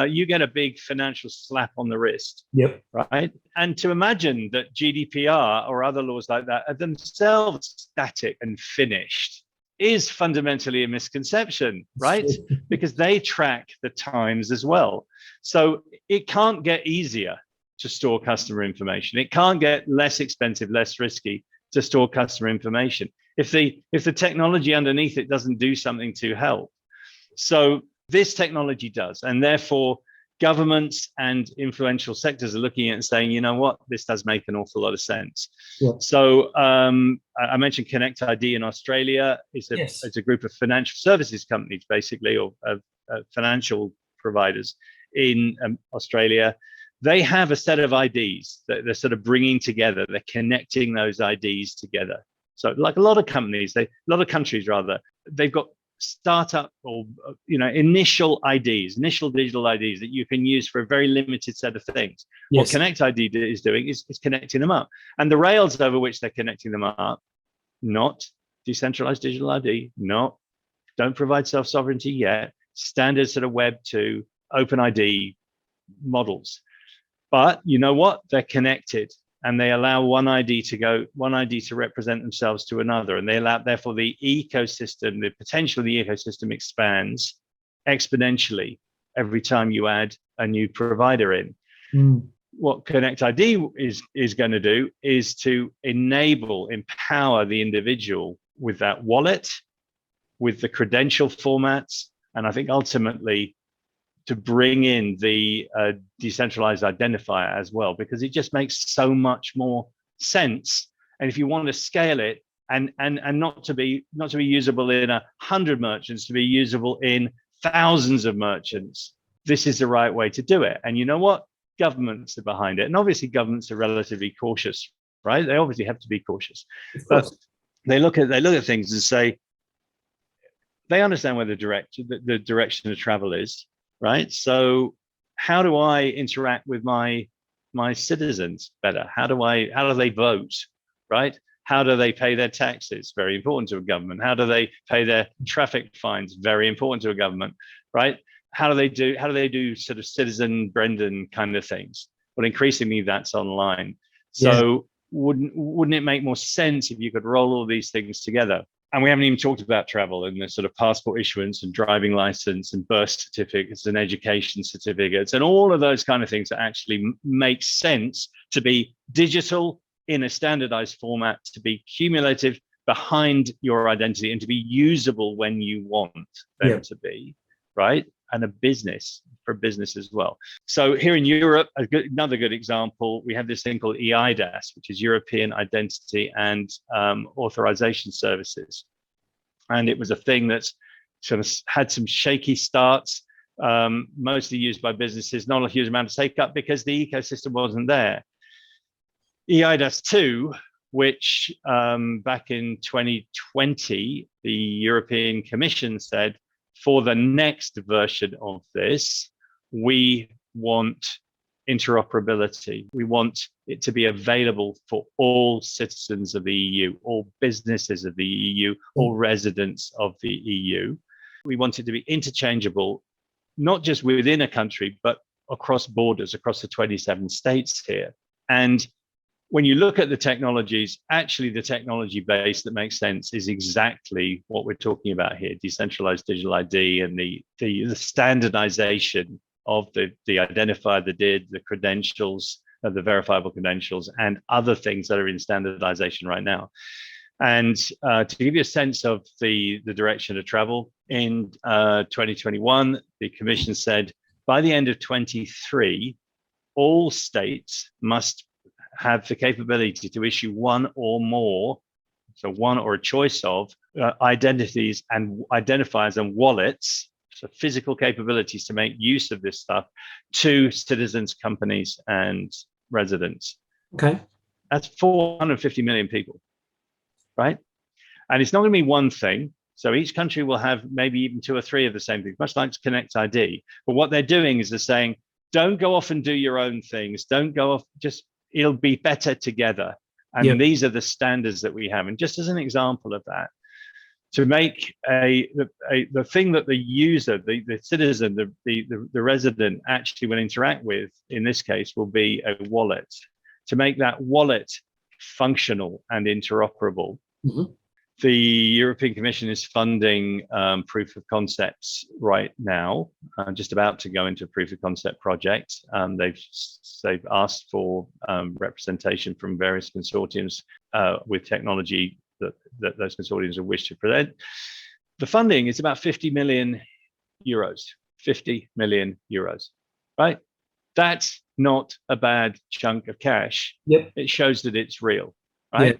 Speaker 2: you get a big financial slap on the wrist.
Speaker 1: Yep.
Speaker 2: Right. And to imagine that GDPR or other laws like that are themselves static and finished is fundamentally a misconception, right? Because they track the times as well. So it can't get easier to store customer information. It can't get less expensive, less risky to store customer information if the technology underneath it doesn't do something to help. So this technology does, and therefore governments and influential sectors are looking at it and saying, you know what, this does make an awful lot of sense. Yeah. So I mentioned Connect ID in Australia. It's a group of financial services companies, basically, or financial providers in Australia. They have a set of IDs that they're sort of bringing together. They're connecting those IDs together. So like a lot of companies, a lot of countries rather, they've got startup or initial IDs, initial digital IDs that you can use for a very limited set of things. Yes. What Connect ID is doing is connecting them up. And the rails over which they're connecting them up, not decentralized digital ID, don't provide self-sovereignty yet, standard sort of Web 2, Open ID models. But you know what? They're connected. And they allow one ID to represent themselves to another. And they allow, therefore, the ecosystem, the potential of the ecosystem expands exponentially every time you add a new provider in. What Connect ID is going to do is to empower the individual with that wallet, with the credential formats, and I think ultimately to bring in the decentralized identifier as well, because it just makes so much more sense. And if you want to scale it and not to be usable in 100 merchants, to be usable in thousands of merchants, this is the right way to do it. And you know what? Governments are behind it. And obviously governments are relatively cautious, right? They obviously have to be cautious. But they look at things and say, they understand where the direction of travel is. Right. So how do I interact with my citizens better? How do they vote? Right. How do they pay their taxes? Very important to a government. How do they pay their traffic fines? Very important to a government. Right. How do they do sort of citizen Brendon kind of things? Well, increasingly that's online. So wouldn't it make more sense if you could roll all these things together? And we haven't even talked about travel and the sort of passport issuance and driving license and birth certificates and education certificates and all of those kind of things that actually make sense to be digital in a standardized format, to be cumulative behind your identity and to be usable when you want them to be, right? And for business as well. So here in Europe, another good example, we have this thing called EIDAS, which is European Identity and Authorization Services. And it was a thing that's sort of had some shaky starts, mostly used by businesses, not a huge amount of take-up because the ecosystem wasn't there. EIDAS 2, which back in 2020, the European Commission said, for the next version of this, we want interoperability. We want it to be available for all citizens of the EU, all businesses of the EU, all residents of the EU. We want it to be interchangeable, not just within a country, but across borders, across the 27 states here. And when you look at the technologies, actually the technology base that makes sense is exactly what we're talking about here, decentralized digital ID and the standardization of the identifier, the DID, the credentials, the verifiable credentials, and other things that are in standardization right now. And to give you a sense of the direction of travel, in 2021, the Commission said by the end of 23, all states must have the capability to issue one or more, so one or a choice of identities and identifiers and wallets, so physical capabilities to make use of this stuff to citizens, companies, and residents.
Speaker 1: Okay.
Speaker 2: That's 450 million people, right? And it's not going to be one thing. So each country will have maybe even 2 or 3 of the same things, much like Connect ID. But what they're doing is they're saying, don't go off and do your own things. Don't go off, it'll be better together. And these are the standards that we have. And just as an example of that, to make the thing that the user, the citizen, the resident actually will interact with, in this case, will be a wallet. To make that wallet functional and interoperable, the European Commission is funding proof of concepts right now. Just about to go into a proof of concept project. They've asked for representation from various consortiums with technology that those consortiums will wish to present. The funding is about 50 million euros. 50 million euros,
Speaker 3: right? That's not a bad chunk of cash.
Speaker 1: Yep.
Speaker 3: It shows that it's real, right?
Speaker 1: Yeah.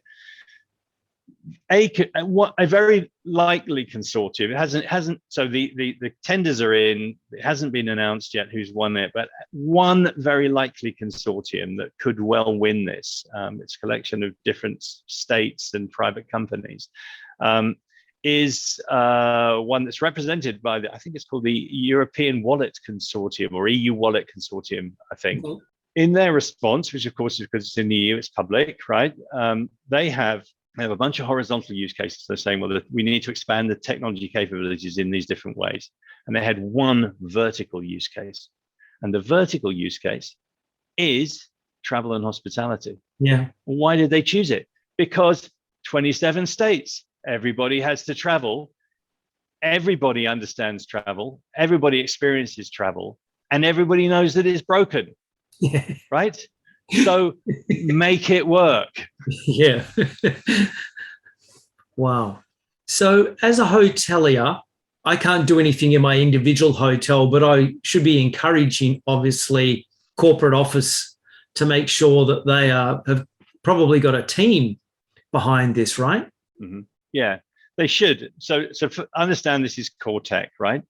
Speaker 3: A very likely consortium. It hasn't. So the tenders are in. It hasn't been announced yet who's won it, but one very likely consortium that could well win this. It's a collection of different states and private companies. Is one that's represented by I think it's called the European Wallet Consortium or EU Wallet Consortium, I think. Mm-hmm. In their response, which of course is because it's in the EU, it's public, right? They have a bunch of horizontal use cases. They're saying, well, we need to expand the technology capabilities in these different ways. And they had one vertical use case. And the vertical use case is travel and hospitality.
Speaker 1: Yeah.
Speaker 3: Why did they choose it? Because 27 states, everybody has to travel. Everybody understands travel. Everybody experiences travel. And everybody knows that it's broken.
Speaker 1: Yeah.
Speaker 3: Right? So make it work.
Speaker 1: Yeah. Wow. So as a hotelier, I can't do anything in my individual hotel, but I should be encouraging, obviously, corporate office to make sure that they have probably got a team behind this, right?
Speaker 3: Mm-hmm. Yeah, they should. So understand this is core tech, right?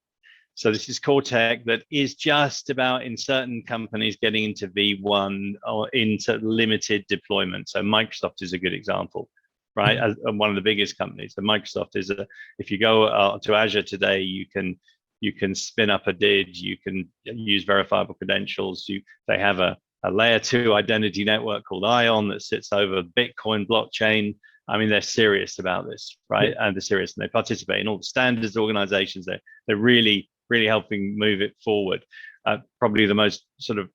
Speaker 3: So this is core tech that is just about, in certain companies, getting into V1 or into limited deployment. So Microsoft is a good example, right? As one of the biggest companies. So Microsoft is if you go to Azure today, you can spin up a DID, you can use verifiable credentials. They have a layer 2 identity network called Ion that sits over Bitcoin blockchain. I mean, they're serious about this, right? Yeah. And they're serious, and they participate in all the standards organizations. They're really helping move it forward. Probably the most sort of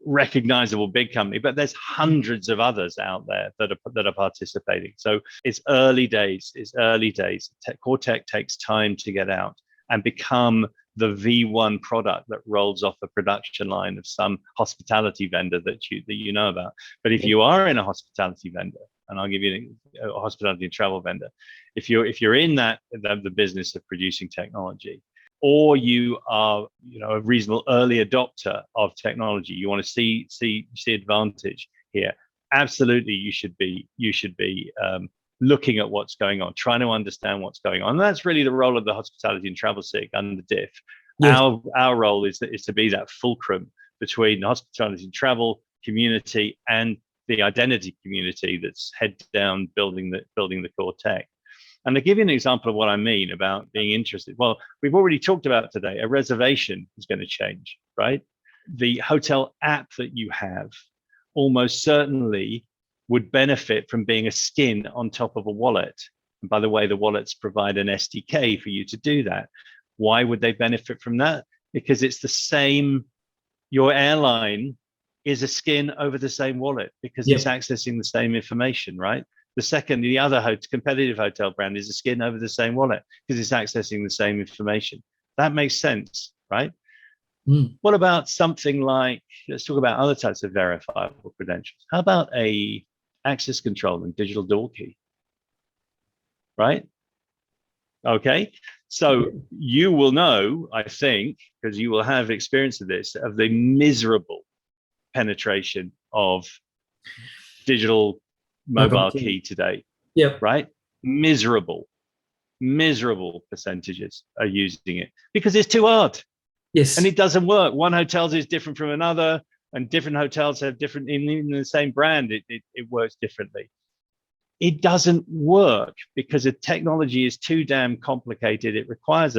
Speaker 3: recognizable big company, but there's hundreds of others out there that are participating. So it's early days. Core tech takes time to get out and become the V1 product that rolls off a production line of some hospitality vendor that you know about. But if you are in a hospitality vendor, and I'll give you a hospitality and travel vendor, if you're in the business of producing technology, or you are a reasonable early adopter of technology, you want to see advantage here, absolutely you should be looking at what's going on, trying to understand what's going on. And that's really the role of the hospitality and travel SIG under DIF. Yes. Our role is to be that fulcrum between the hospitality and travel community and the identity community that's head down building the core tech. And to give you an example of what I mean about being interested, well, we've already talked about today, a reservation is going to change, right? The hotel app that you have almost certainly would benefit from being a skin on top of a wallet. And by the way, the wallets provide an SDK for you to do that. Why would they benefit from that? Because it's the same, your airline is a skin over the same wallet because it's accessing the same information, right? The other competitive hotel brand is a skin over the same wallet because it's accessing the same information. That makes sense, right? Mm. What about something like, let's talk about other types of verifiable credentials. How about a access control and digital door key, right? Okay, so you will know, I think, because you will have experience of this, of the miserable penetration of digital mobile key today.
Speaker 1: Yeah.
Speaker 3: Right? Miserable percentages are using it because it's too hard.
Speaker 1: Yes.
Speaker 3: And it doesn't work. One hotel is different from another, and different hotels have different, even the same brand, it works differently. It doesn't work because the technology is too damn complicated. It requires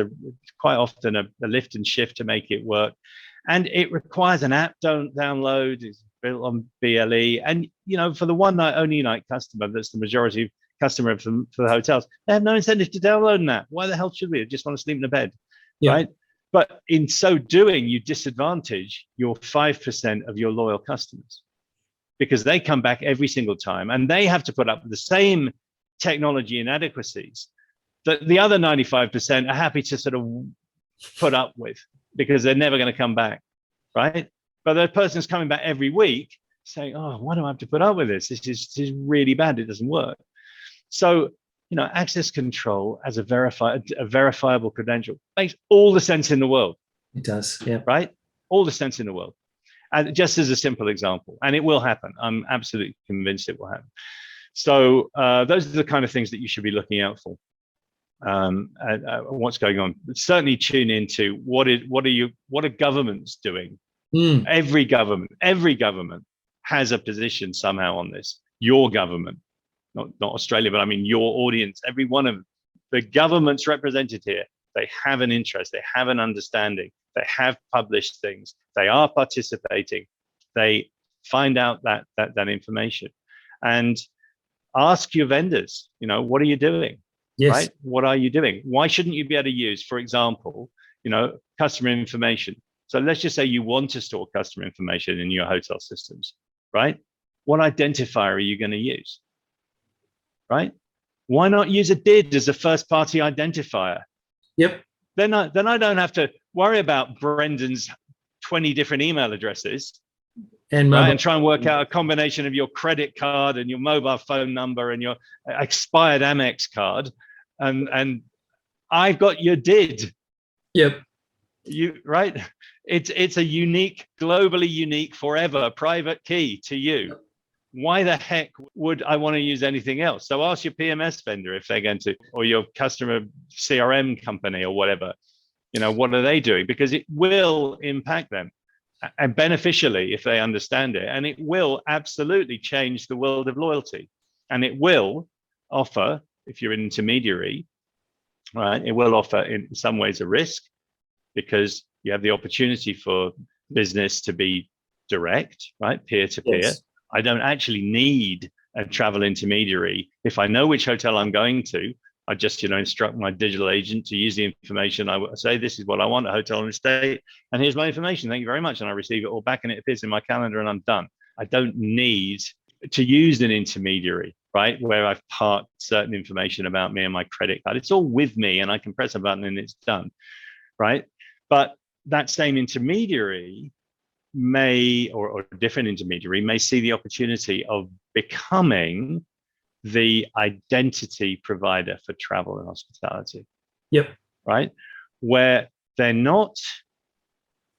Speaker 3: quite often a lift and shift to make it work. And it requires an app download. It's built on BLE. And, for the one night, only night customer, that's the majority customer for the hotels, they have no incentive to download an app. Why the hell should we? They just want to sleep in a bed, right? But in so doing, you disadvantage your 5% of your loyal customers because they come back every single time and they have to put up with the same technology inadequacies that the other 95% are happy to sort of put up with because they're never going to come back, right? But the person's coming back every week saying, oh, why do I have to put up with this? This is really bad. It doesn't work. So, access control as a verifiable credential makes all the sense in the world.
Speaker 1: It does, yeah.
Speaker 3: Right? all the sense in the world. And just as a simple example, and it will happen. I'm absolutely convinced it will happen. So those are the kind of things that you should be looking out for. What's going on? Certainly tune into what are governments doing? Every government has a position somehow on this. Your government, not Australia, but I mean your audience, every one of the governments represented here, they have an interest, they have an understanding, they have published things, they are participating, they find out that information. And ask your vendors, what are you doing?
Speaker 1: Yes.
Speaker 3: Right? What are you doing? Why shouldn't you be able to use, for example, customer information? So let's just say you want to store customer information in your hotel systems, right? What identifier are you going to use? Right? Why not use a DID as a first party identifier?
Speaker 1: Yep.
Speaker 3: Then I don't have to worry about Brendon's 20 different email addresses and try and work out a combination of your credit card and your mobile phone number and your expired Amex card. And I've got your DID.
Speaker 1: Yep.
Speaker 3: Right? It's a unique, globally unique, forever private key to you. Why the heck would I want to use anything else? So ask your PMS vendor if they're going to, or your customer CRM company or whatever, what are they doing? Because it will impact them, and beneficially if they understand it. And it will absolutely change the world of loyalty. And it will offer, if you're an intermediary, right, it will offer in some ways a risk, because you have the opportunity for business to be direct, right, peer-to-peer.
Speaker 1: Yes.
Speaker 3: I don't actually need a travel intermediary. If I know which hotel I'm going to, I just, instruct my digital agent to use the information. I say, this is what I want, a hotel and estate, and here's my information. Thank you very much. And I receive it all back and it appears in my calendar and I'm done. I don't need to use an intermediary, right, where I've parked certain information about me and my credit card. It's all with me and I can press a button and it's done, right? But that same intermediary may, or a different intermediary may see the opportunity of becoming the identity provider for travel and hospitality.
Speaker 1: Yep.
Speaker 3: Right? Where they don't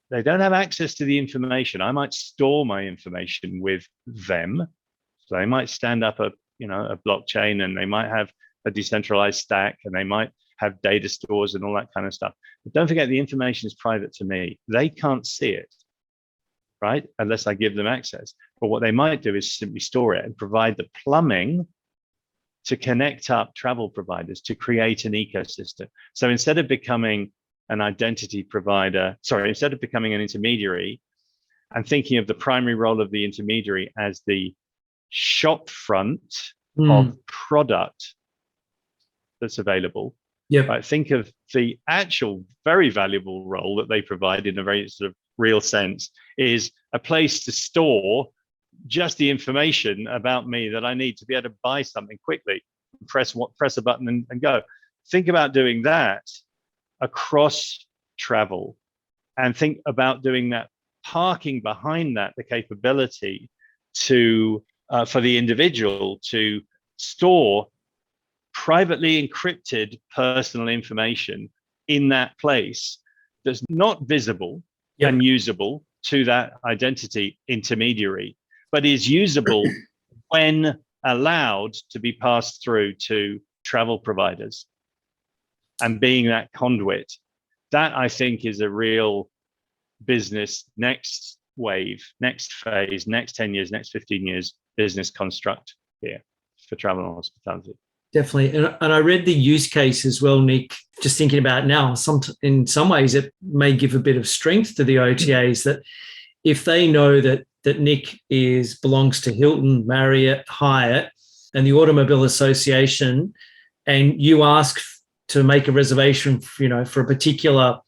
Speaker 3: have access to the information. I might store my information with them. So they might stand up a blockchain, and they might have a decentralized stack, and they might have data stores and all that kind of stuff. But don't forget, the information is private to me. They can't see it, right? Unless I give them access. But what they might do is simply store it and provide the plumbing to connect up travel providers to create an ecosystem. So instead of becoming an identity provider, instead of becoming an intermediary and thinking of the primary role of the intermediary as the shop front of product that's available, right? Think of the actual very valuable role that they provide in a very sort of real sense is a place to store just the information about me that I need to be able to buy something quickly, press a button and go. Think about doing that across travel, and think about doing that, parking behind that the capability to for the individual to store privately encrypted personal information in that place that's not visible and usable to that identity intermediary, but is usable when allowed to be passed through to travel providers, and being that conduit. That, I think, is a real business next wave, next phase, next 10 years, next 15 years business construct here for travel and hospitality.
Speaker 1: Definitely. And I read the use case as well, Nick, just thinking about it now, in some ways it may give a bit of strength to the OTAs, that if they know that Nick belongs to Hilton, Marriott, Hyatt, and the Automobile Association, and you ask to make a reservation, for a particular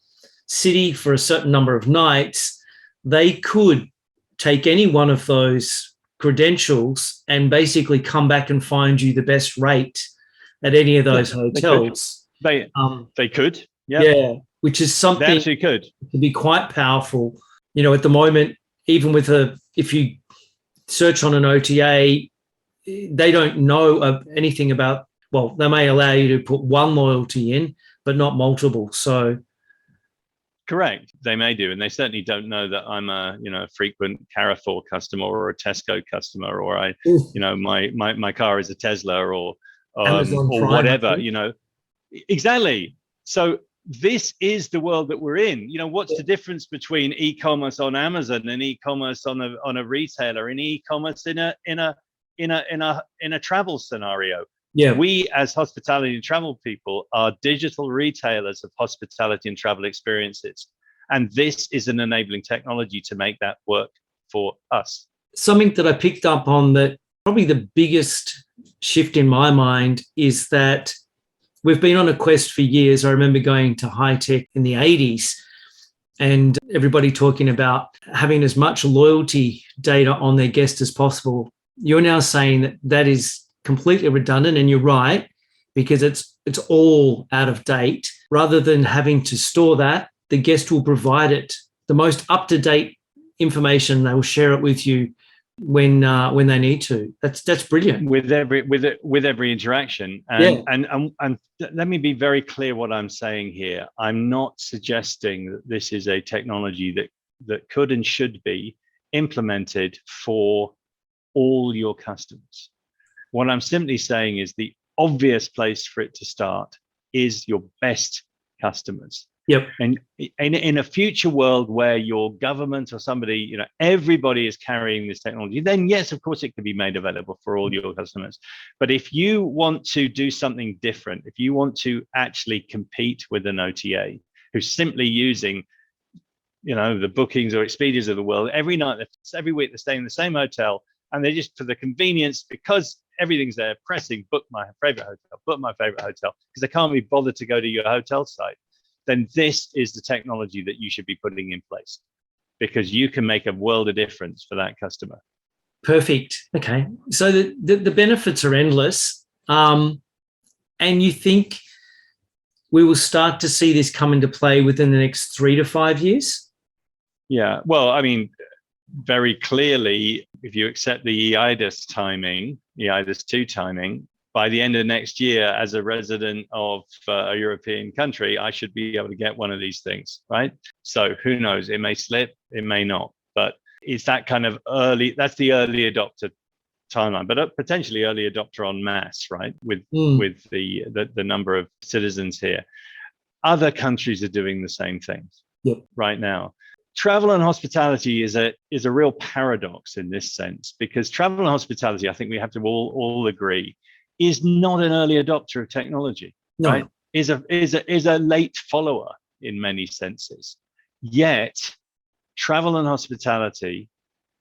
Speaker 1: city for a certain number of nights, they could take any one of those credentials and basically come back and find you the best rate at any of those hotels.
Speaker 3: They could.
Speaker 1: Yeah, which is something
Speaker 3: they actually could
Speaker 1: be quite powerful. At the moment, even if you search on an OTA, they don't know of anything about, they may allow you to put one loyalty in, but not multiple. So
Speaker 3: Correct. They may do, and they certainly don't know that I'm a frequent Carrefour customer or a Tesco customer, or my car is a Tesla or
Speaker 1: Amazon Prime,
Speaker 3: whatever. Exactly. So this is the world that we're in. What's the difference between e-commerce on Amazon and e-commerce on a retailer, and e-commerce in a travel scenario?
Speaker 1: Yeah.
Speaker 3: We as hospitality and travel people are digital retailers of hospitality and travel experiences. And this is an enabling technology to make that work for us.
Speaker 1: Something that I picked up on, that probably the biggest shift in my mind, is that we've been on a quest for years. I remember going to high tech in the 80s and everybody talking about having as much loyalty data on their guest as possible. You're now saying that that is completely redundant, and you're right, because it's all out of date. Rather than having to store that, the guest will provide it, the most up-to-date information. They will share it with you when they need to. That's brilliant.
Speaker 3: With every interaction. And let me be very clear what I'm saying here. I'm not suggesting that this is a technology that could and should be implemented for all your customers. What I'm simply saying is the obvious place for it to start is your best customers.
Speaker 1: Yep.
Speaker 3: And in a future world where your government or somebody, everybody is carrying this technology, then yes, of course, it can be made available for all your customers. But if you want to do something different, if you want to actually compete with an OTA who's simply using, the Bookings or Expedias of the world, every night, every week, they're staying in the same hotel, and they're just, for the convenience, because everything's there, pressing book my favorite hotel, because they can't be bothered to go to your hotel site, then this is the technology that you should be putting in place, because you can make a world of difference for that customer.
Speaker 1: Perfect. Okay. So the benefits are endless. And you think we will start to see this come into play within the next 3 to 5 years?
Speaker 3: Yeah. Well, I mean, very clearly, if you accept the EIDAS 2 timing, by the end of next year, as a resident of a European country, I should be able to get one of these things, right? So who knows? It may slip, it may not, but it's that kind of early, that's the early adopter timeline, but potentially early adopter en masse, right? With the number of citizens here. Other countries are doing the same things right now. Travel and hospitality is a real paradox in this sense, because travel and hospitality, I think we have to all agree, is not an early adopter of technology, right? Is a late follower in many senses. Yet, travel and hospitality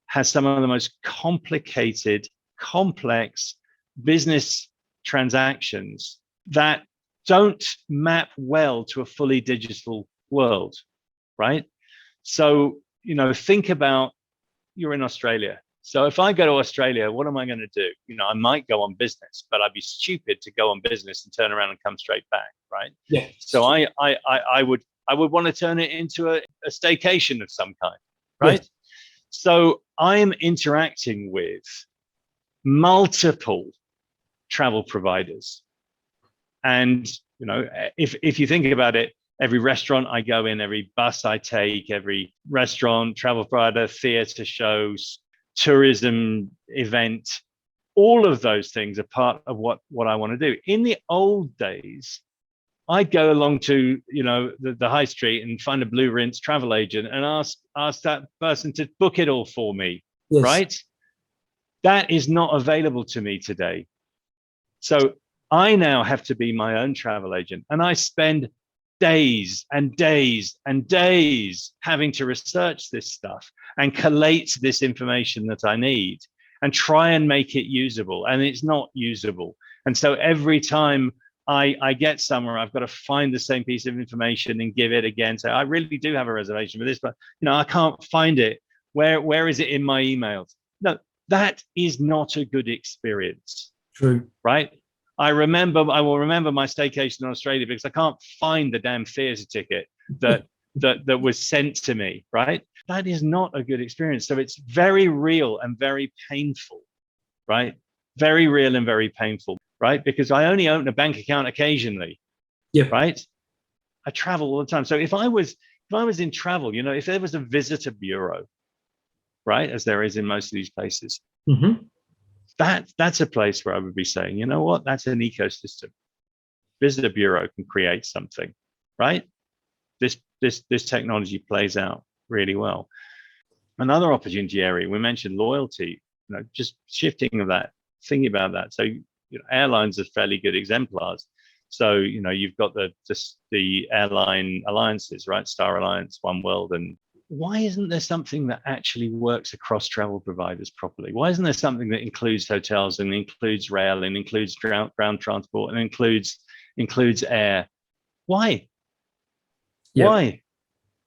Speaker 3: has some of the most complicated, complex business transactions that don't map well to a fully digital world, right? So, think about, you're in Australia. So if I go to Australia, what am I going to do? I might go on business, but I'd be stupid to go on business and turn around and come straight back, right?
Speaker 1: Yeah.
Speaker 3: So I would want to turn it into a staycation of some kind, right? Yes. So I'm interacting with multiple travel providers. And, if you think about it, every restaurant I go in, every bus I take, every restaurant, travel provider, theater, shows, tourism event, all of those things are part of what I want to do. In the old days, I'd go along to the high street and find a blue rinse travel agent and ask that person to book it all for me, right? That is not available to me today. So I now have to be my own travel agent, and I spend days and days and days having to research this stuff and collate this information that I need and try and make it usable. And it's not usable. And so every time I get somewhere, I've got to find the same piece of information and give it again. So I really do have a reservation for this, but I can't find it. Where is it in my emails? No, that is not a good experience.
Speaker 1: True.
Speaker 3: Right? I will remember my staycation in Australia because I can't find the damn theatre ticket that was sent to me, right? That is not a good experience. So it's very real and very painful, right? Very real and very painful, right? Because I only open a bank account occasionally, right? I travel all the time. So if I was
Speaker 2: if I was in travel, if there was a visitor bureau, right, as there is in most of these places, that's a place where I would be saying, you know what, that's an ecosystem. Visitor bureau can create something, right? This technology plays out really well. Another opportunity area, we mentioned loyalty, just shifting of that, thinking about that. So airlines are fairly good exemplars. So you've got the airline alliances, right? Star Alliance, One World, and why isn't there something that actually works across travel providers properly? Why isn't there something that includes hotels and includes rail and includes ground transport and includes air? Why? Yep. Why?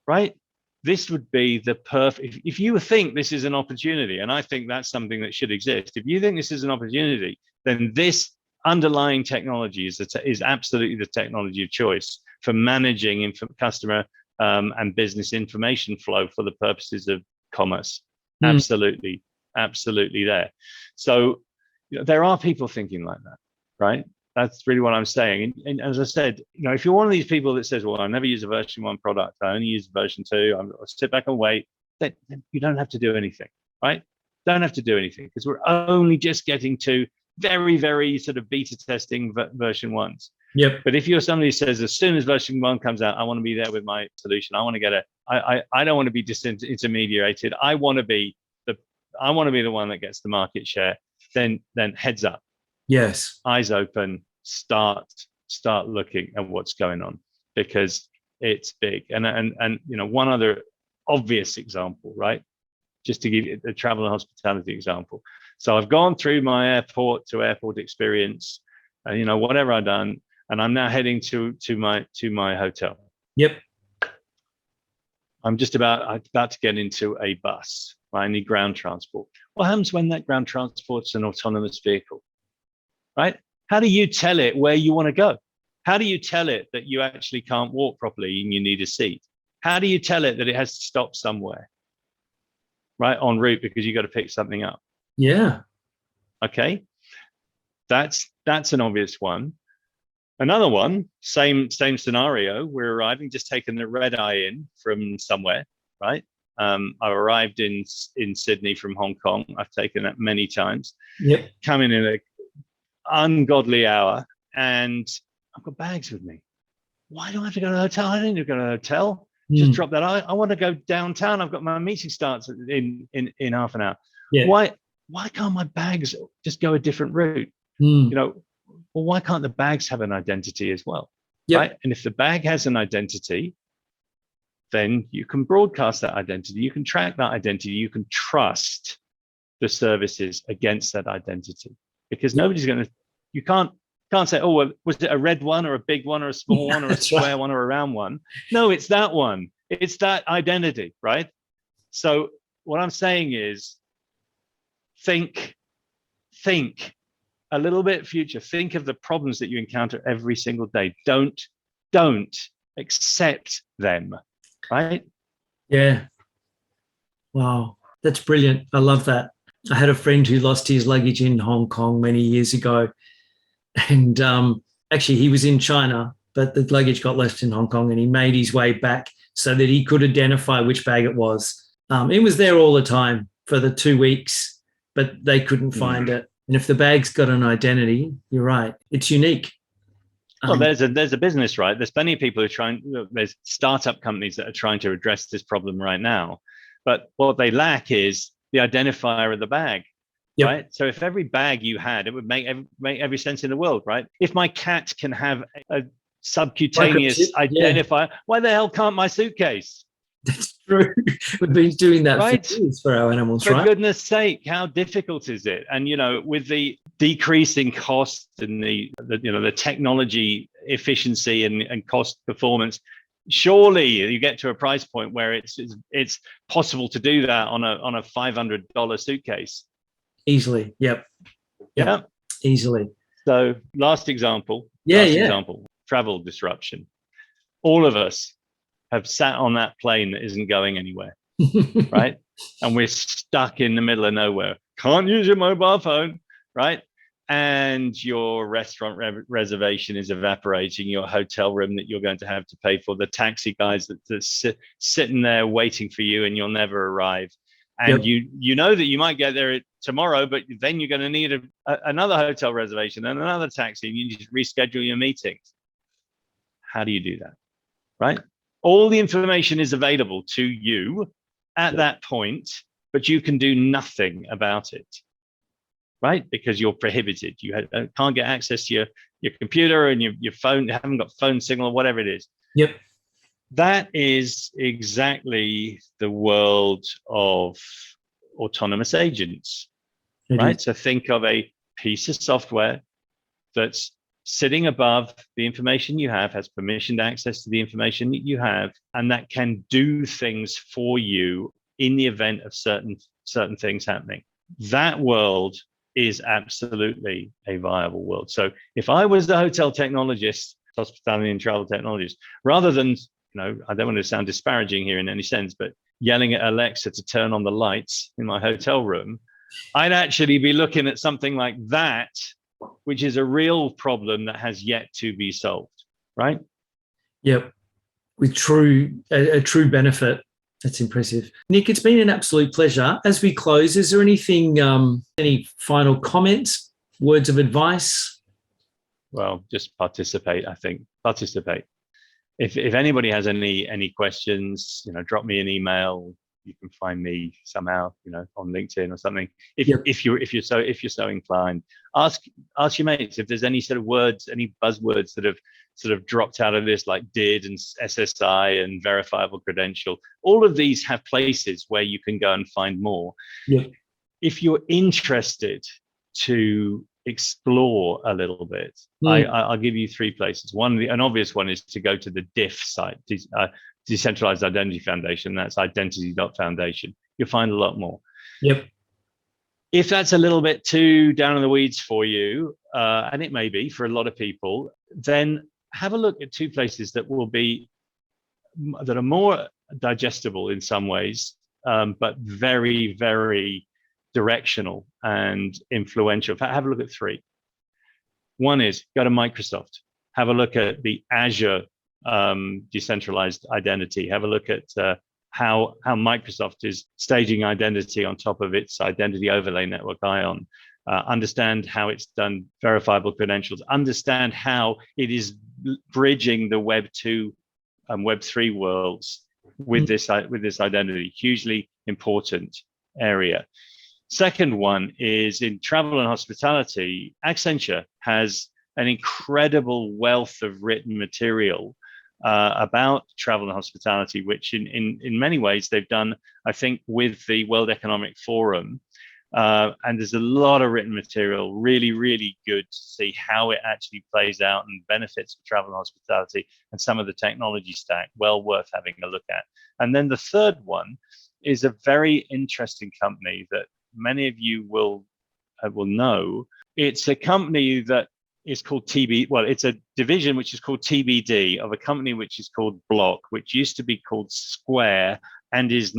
Speaker 2: Right? This would be the perfect. If you think this is an opportunity, and I think that's something that should exist, if you think this is an opportunity, then this underlying technology is absolutely the technology of choice for managing customer and business information flow for the purposes of commerce. Absolutely there. So there are people thinking like that, right? That's really what I'm saying. And as I said, if you're one of these people that says, well, I never use a version 1 product, I only use version 2, I'll sit back and wait, then you don't have to do anything, right? Don't have to do anything, because we're only just getting to very, very sort of beta testing version 1s.
Speaker 1: Yep.
Speaker 2: But if you're somebody who says, as soon as version 1 comes out, I want to be there with my solution, I want to get it. I don't want to be disintermediated. I want to be the one that gets the market share. Then heads up.
Speaker 1: Yes.
Speaker 2: Eyes open, start looking at what's going on, because it's big. And one other obvious example, right? Just to give you the travel and hospitality example. So I've gone through my airport to airport experience, whatever I've done, and I'm now heading to my hotel.
Speaker 1: Yep.
Speaker 2: I'm just about to get into a bus. I need ground transport. What happens when that ground transport's an autonomous vehicle? Right? How do you tell it where you want to go? How do you tell it that you actually can't walk properly and you need a seat? How do you tell it that it has to stop somewhere, right, en route, because you got to pick something up?
Speaker 1: Yeah.
Speaker 2: Okay. That's an obvious one. Another one, same scenario. We're arriving, just taking the red eye in from somewhere, right? I arrived in Sydney from Hong Kong. I've taken that many times.
Speaker 1: Yep.
Speaker 2: Coming in a ungodly hour, and I've got bags with me. Why do I have to go to a hotel? I don't need to go to a hotel. Just drop that. I want to go downtown. I've got my meeting starts in half an hour.
Speaker 1: Yeah.
Speaker 2: Why can't my bags just go a different route? Well, why can't the bags have an identity as well?
Speaker 1: Yep.
Speaker 2: Right? And if the bag has an identity, then you can broadcast that identity. You can track that identity. You can trust the services against that identity. Because nobody's going to, you can't say, oh, well, was it a red one or a big one or a small one or a square one or a round one? No, it's that one. It's that identity, right? So what I'm saying is think a little bit future. Think of the problems that you encounter every single day. Don't accept them, right?
Speaker 1: Yeah. Wow. That's brilliant. I love that. I had a friend who lost his luggage in Hong Kong many years ago. And actually, he was in China, but the luggage got left in Hong Kong, and he made his way back so that he could identify which bag it was. It was there all the time for the 2 weeks, but they couldn't find it. And if the bag's got an identity, you're right, it's unique.
Speaker 2: Well, there's a business, right? There's plenty of people who are trying. There's startup companies that are trying to address this problem right now, but what they lack is the identifier of the bag. Yep. Right. So if every bag you had, it would make every sense in the world, right? If my cat can have a subcutaneous identifier, why the hell can't my suitcase?
Speaker 1: That's true. We've been doing that for years for our animals, right?
Speaker 2: For goodness sake, how difficult is it? And with the decreasing cost and the technology efficiency and cost performance, surely you get to a price point where it's possible to do that on a $500 suitcase.
Speaker 1: Easily. Yep. Easily.
Speaker 2: So last example, travel disruption. All of us have sat on that plane that isn't going anywhere, right? And we're stuck in the middle of nowhere. Can't use your mobile phone, right? and your restaurant reservation is evaporating, your hotel room that you're going to have to pay for, the taxi guys that sitting there waiting for you and you'll never arrive. And you know that you might get there tomorrow, but then you're going to need another hotel reservation and another taxi, and you just reschedule your meetings. How do you do that? Right? All the information is available to you at that point, but you can do nothing about it. Right? Because you're prohibited. You can't get access to your computer and your phone. You haven't got phone signal or whatever it is.
Speaker 1: Yep.
Speaker 2: That is exactly the world of autonomous agents, right? So think of a piece of software that's sitting above the information you have, has permissioned access to the information that you have, and that can do things for you in the event of certain things happening. That world is absolutely a viable world. So if I was the hotel technologist, hospitality and travel technologist, rather than, I don't want to sound disparaging here in any sense, but yelling at Alexa to turn on the lights in my hotel room, I'd actually be looking at something like that, which is a real problem that has yet to be solved, right? Yep.
Speaker 1: With a true benefit. That's impressive. Nick, it's been an absolute pleasure. As we close, is there anything, any final comments, words of advice?
Speaker 2: Well, just participate, I think. Participate. If anybody has any questions, drop me an email. You can find me somehow, on LinkedIn or something. If you're so inclined, ask your mates if there's any sort of words, any buzzwords that have sort of dropped out of this, like DID and SSI and verifiable credential. All of these have places where you can go and find more.
Speaker 1: Yep.
Speaker 2: If you're interested to explore a little bit, I'll give you 3 places. An obvious one is to go to the DIF site, Decentralized Identity Foundation. That's identity.foundation. You'll find a lot more.
Speaker 1: Yep.
Speaker 2: If that's a little bit too down in the weeds for you, and it may be for a lot of people, then have a look at 2 places that are more digestible in some ways, but very, very directional and influential. Have a look at 3. One is go to Microsoft. Have a look at the Azure decentralized identity. Have a look at how Microsoft is staging identity on top of its identity overlay network, ION. Understand how it's done verifiable credentials. Understand how it is bridging the Web 2 and Web 3 worlds with this identity. Hugely important area. Second one is in travel and hospitality. Accenture has an incredible wealth of written material about travel and hospitality, which in many ways they've done, I think, with the World Economic Forum. And there's a lot of written material, really, really good to see how it actually plays out and benefits of travel and hospitality and some of the technology stack. Well worth having a look at. And then the third one is a very interesting company that many of you will know. It's a company that is called it's a division which is called TBD of a company which is called Block, which used to be called Square and is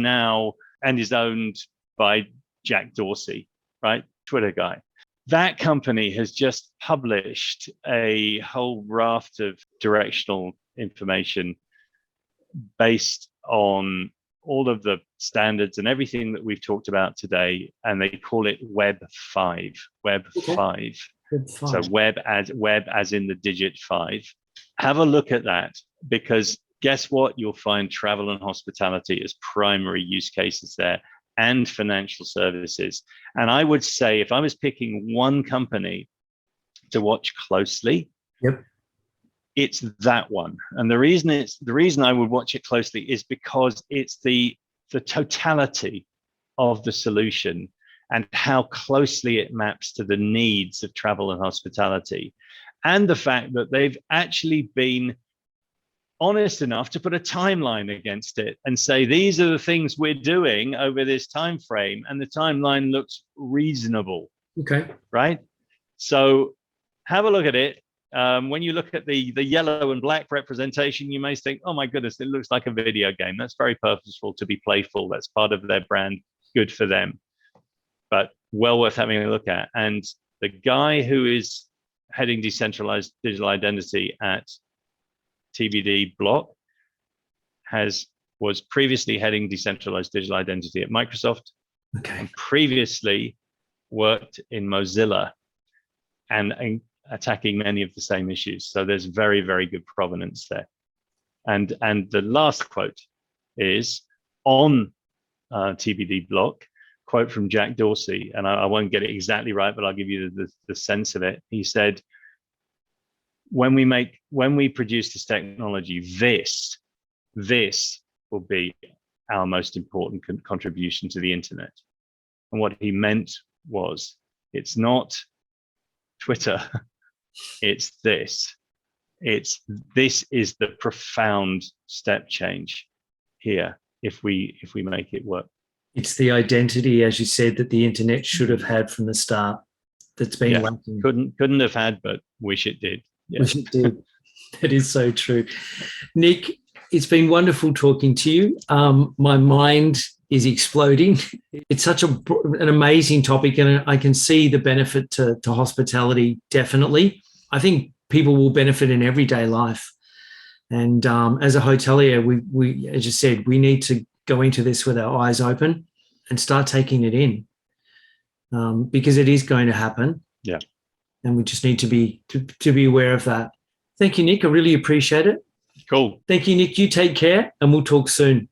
Speaker 2: owned by Jack Dorsey, right? Twitter guy. That company has just published a whole raft of directional information based on all of the standards and everything that we've talked about today, and they call it Web 5. Web 5. So web as in the digit 5. Have a look at that, because guess what? You'll find travel and hospitality as primary use cases there, and financial services. And I would say if I was picking one company to watch closely, it's that one. And the reason I would watch it closely is because it's the totality of the solution and how closely it maps to the needs of travel and hospitality, and the fact that they've actually been honest enough to put a timeline against it and say, these are the things we're doing over this time frame, and the timeline looks reasonable.
Speaker 1: Okay.
Speaker 2: Right? So have a look at it. When you look at the yellow and black representation, you may think, oh my goodness, it looks like a video game. That's very purposeful to be playful. That's part of their brand. Good for them. But well worth having a look at. And The guy who is heading decentralized digital identity at TBD Block was previously heading decentralized digital identity at Microsoft, and previously worked in Mozilla and attacking many of the same issues. So there's very, very good provenance there. And the last quote is on TBD Block, quote from Jack Dorsey, and I won't get it exactly right, but I'll give you the sense of it. He said, when we produce this technology, this will be our most important contribution to the internet. And what he meant was, it's not Twitter, it's this. This is the profound step change here if we make it work.
Speaker 1: It's the identity, as you said, that the internet should have had from the start that's been lacking.
Speaker 2: Couldn't have had, but wish it did. Yeah.
Speaker 1: Wish it did. That is so true. Nick, it's been wonderful talking to you. My mind is exploding. It's such an amazing topic, and I can see the benefit to hospitality, definitely. I think people will benefit in everyday life. And as a hotelier, we, as you said, we need to go into this with our eyes open and start taking it in, because it is going to happen.
Speaker 2: Yeah.
Speaker 1: And we just need to be aware of that. Thank you, Nick. I really appreciate it.
Speaker 2: Cool.
Speaker 1: Thank you, Nick. You take care, and we'll talk soon.